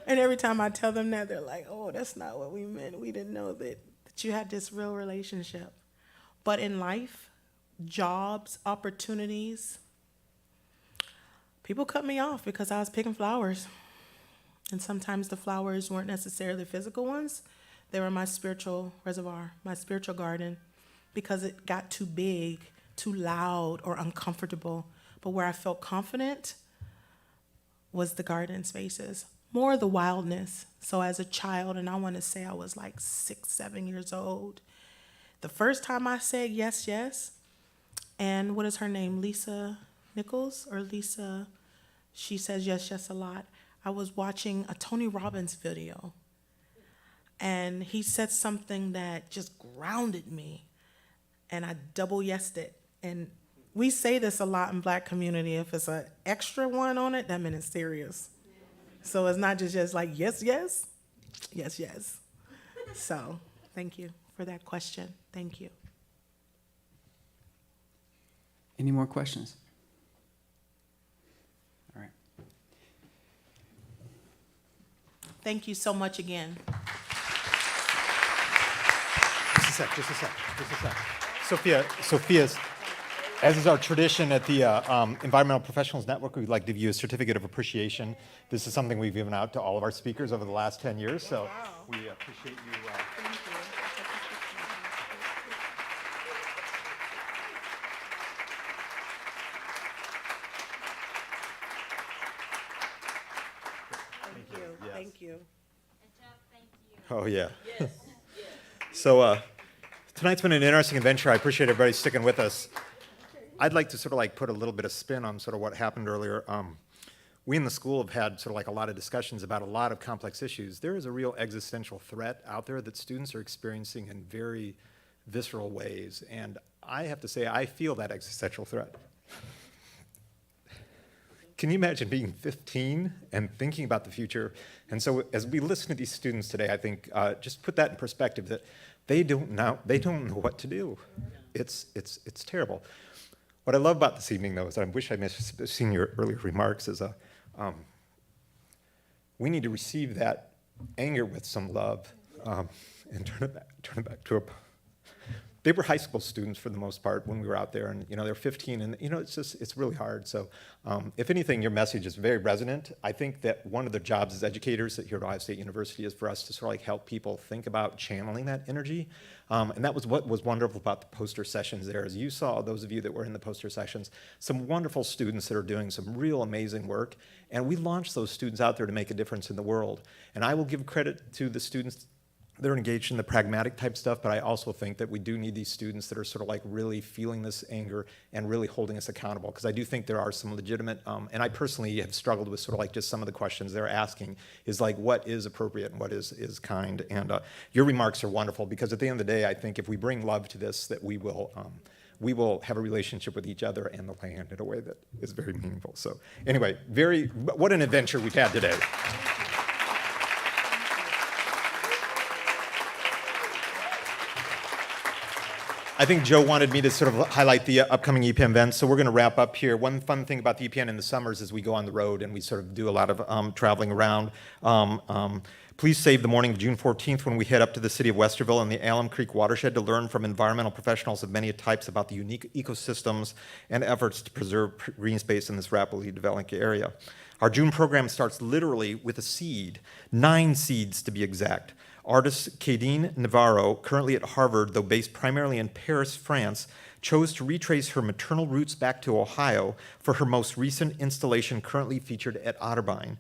And every time I tell them that, they're like, oh, that's not what we meant. We didn't know that you had this real relationship. But in life, jobs, opportunities, people cut me off because I was picking flowers. And sometimes the flowers weren't necessarily physical ones. They were my spiritual reservoir, my spiritual garden, because it got too big, too loud, or uncomfortable. But where I felt confident was the garden spaces, more the wildness. So as a child, and I want to say I was like 6, 7 years old, the first time I said yes, yes, and what is her name, Lisa Nichols or Lisa, she says yes, yes a lot. I was watching a Tony Robbins video, and he said something that just grounded me, and I double yesed it. And we say this a lot in Black community. If it's an extra one on it, that means it's serious. So it's not just like yes, yes, yes, yes. So thank you for that question. Thank you. Any more questions? All right. Thank you so much again. Just a sec. Sophia's, as is our tradition at the Environmental Professionals Network, we'd like to give you a certificate of appreciation. This is something we've given out to all of our speakers over the last 10 years, so we appreciate you. Thank you. And Jeff, thank you. Oh, yeah. Yes. So tonight's been an interesting adventure. I appreciate everybody sticking with us. I'd like to sort of like put a little bit of spin on sort of what happened earlier. We in the school have had sort of like a lot of discussions about a lot of complex issues. There is a real existential threat out there that students are experiencing in very visceral ways. And I have to say, I feel that existential threat. Can you imagine being 15 and thinking about the future? And so as we listen to these students today, I think just put that in perspective, that they don't know what to do. It's terrible. What I love about this evening, though, is I wish I missed seeing your earlier remarks, is we need to receive that anger with some love and turn it back to they were high school students for the most part when we were out there, and they're 15, and it's really hard. So if anything, your message is very resonant. I think that one of the jobs as educators here at Ohio State University is for us to sort of like help people think about channeling that energy. And that was what was wonderful about the poster sessions there. As you saw, those of you that were in the poster sessions, some wonderful students that are doing some real amazing work. And we launched those students out there to make a difference in the world. And I will give credit to the students that are engaged in the pragmatic type stuff, but I also think that we do need these students that are sort of like really feeling this anger and really holding us accountable, because I do think there are some legitimate, and I personally have struggled with sort of like just some of the questions they're asking is like, what is appropriate and what is kind? And your remarks are wonderful, because at the end of the day, I think if we bring love to this, that we will have a relationship with each other and the land in a way that is very meaningful. So anyway, what an adventure we've had today. I think Joe wanted me to sort of highlight the upcoming EPN events, so we're going to wrap up here. One fun thing about the EPN in the summers is we go on the road and we sort of do a lot of traveling around. Please save the morning of June 14th when we head up to the city of Westerville and the Alum Creek watershed to learn from environmental professionals of many types about the unique ecosystems and efforts to preserve green space in this rapidly developing area. Our June program starts literally with a seed, 9 seeds to be exact. Artist Kadine Navarro, currently at Harvard, though based primarily in Paris, France, chose to retrace her maternal roots back to Ohio for her most recent installation currently featured at Otterbein.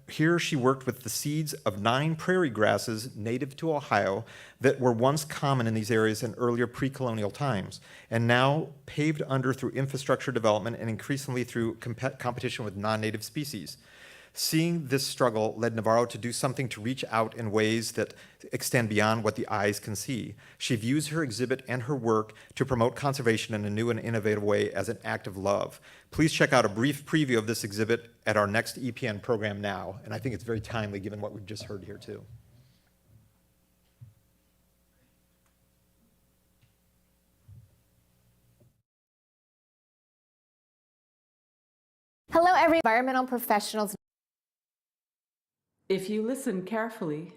Here she worked with the seeds of 9 prairie grasses native to Ohio that were once common in these areas in earlier pre-colonial times, and now paved under through infrastructure development and increasingly through competition with non-native species. Seeing this struggle led Navarro to do something to reach out in ways that extend beyond what the eyes can see. She views her exhibit and her work to promote conservation in a new and innovative way as an act of love. Please check out a brief preview of this exhibit at our next EPN program now, and I think it's very timely given what we've just heard here too. Hello, every environmental professionals. If you listen carefully,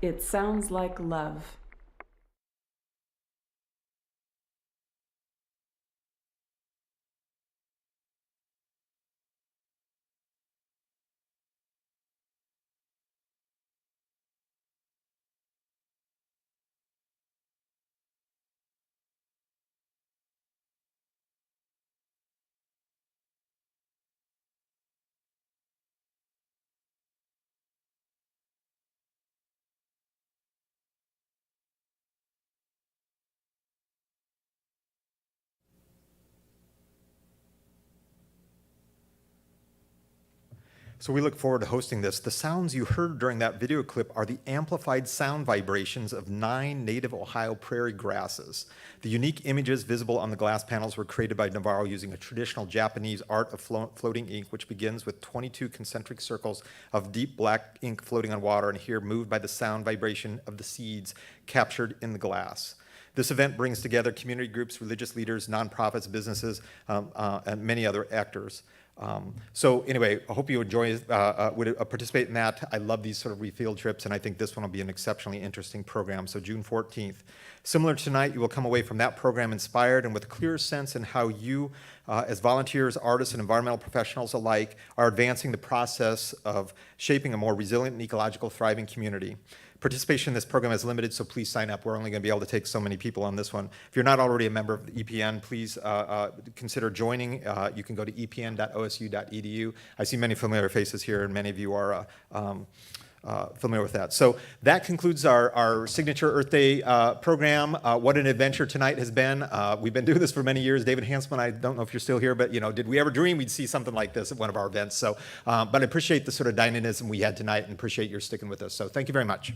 it sounds like love. So we look forward to hosting this. The sounds you heard during that video clip are the amplified sound vibrations of 9 native Ohio prairie grasses. The unique images visible on the glass panels were created by Navarro using a traditional Japanese art of floating ink, which begins with 22 concentric circles of deep black ink floating on water, and here moved by the sound vibration of the seeds captured in the glass. This event brings together community groups, religious leaders, nonprofits, businesses, and many other actors. So anyway, I hope you enjoy, would participate in that. I love these sort of field trips, and I think this one will be an exceptionally interesting program. So June 14th. Similar to tonight, you will come away from that program inspired and with a clear sense in how you, as volunteers, artists, and environmental professionals alike, are advancing the process of shaping a more resilient and ecological thriving community. Participation in this program is limited, so please sign up. We're only going to be able to take so many people on this one. If you're not already a member of the EPN, please consider joining. You can go to epn.osu.edu. I see many familiar faces here, and many of you are familiar with that. So that concludes our signature Earth Day program. What an adventure tonight has been. We've been doing this for many years. David Hansman, I don't know if you're still here, but did we ever dream we'd see something like this at one of our events? So, but I appreciate the sort of dynamism we had tonight and appreciate your sticking with us. So thank you very much.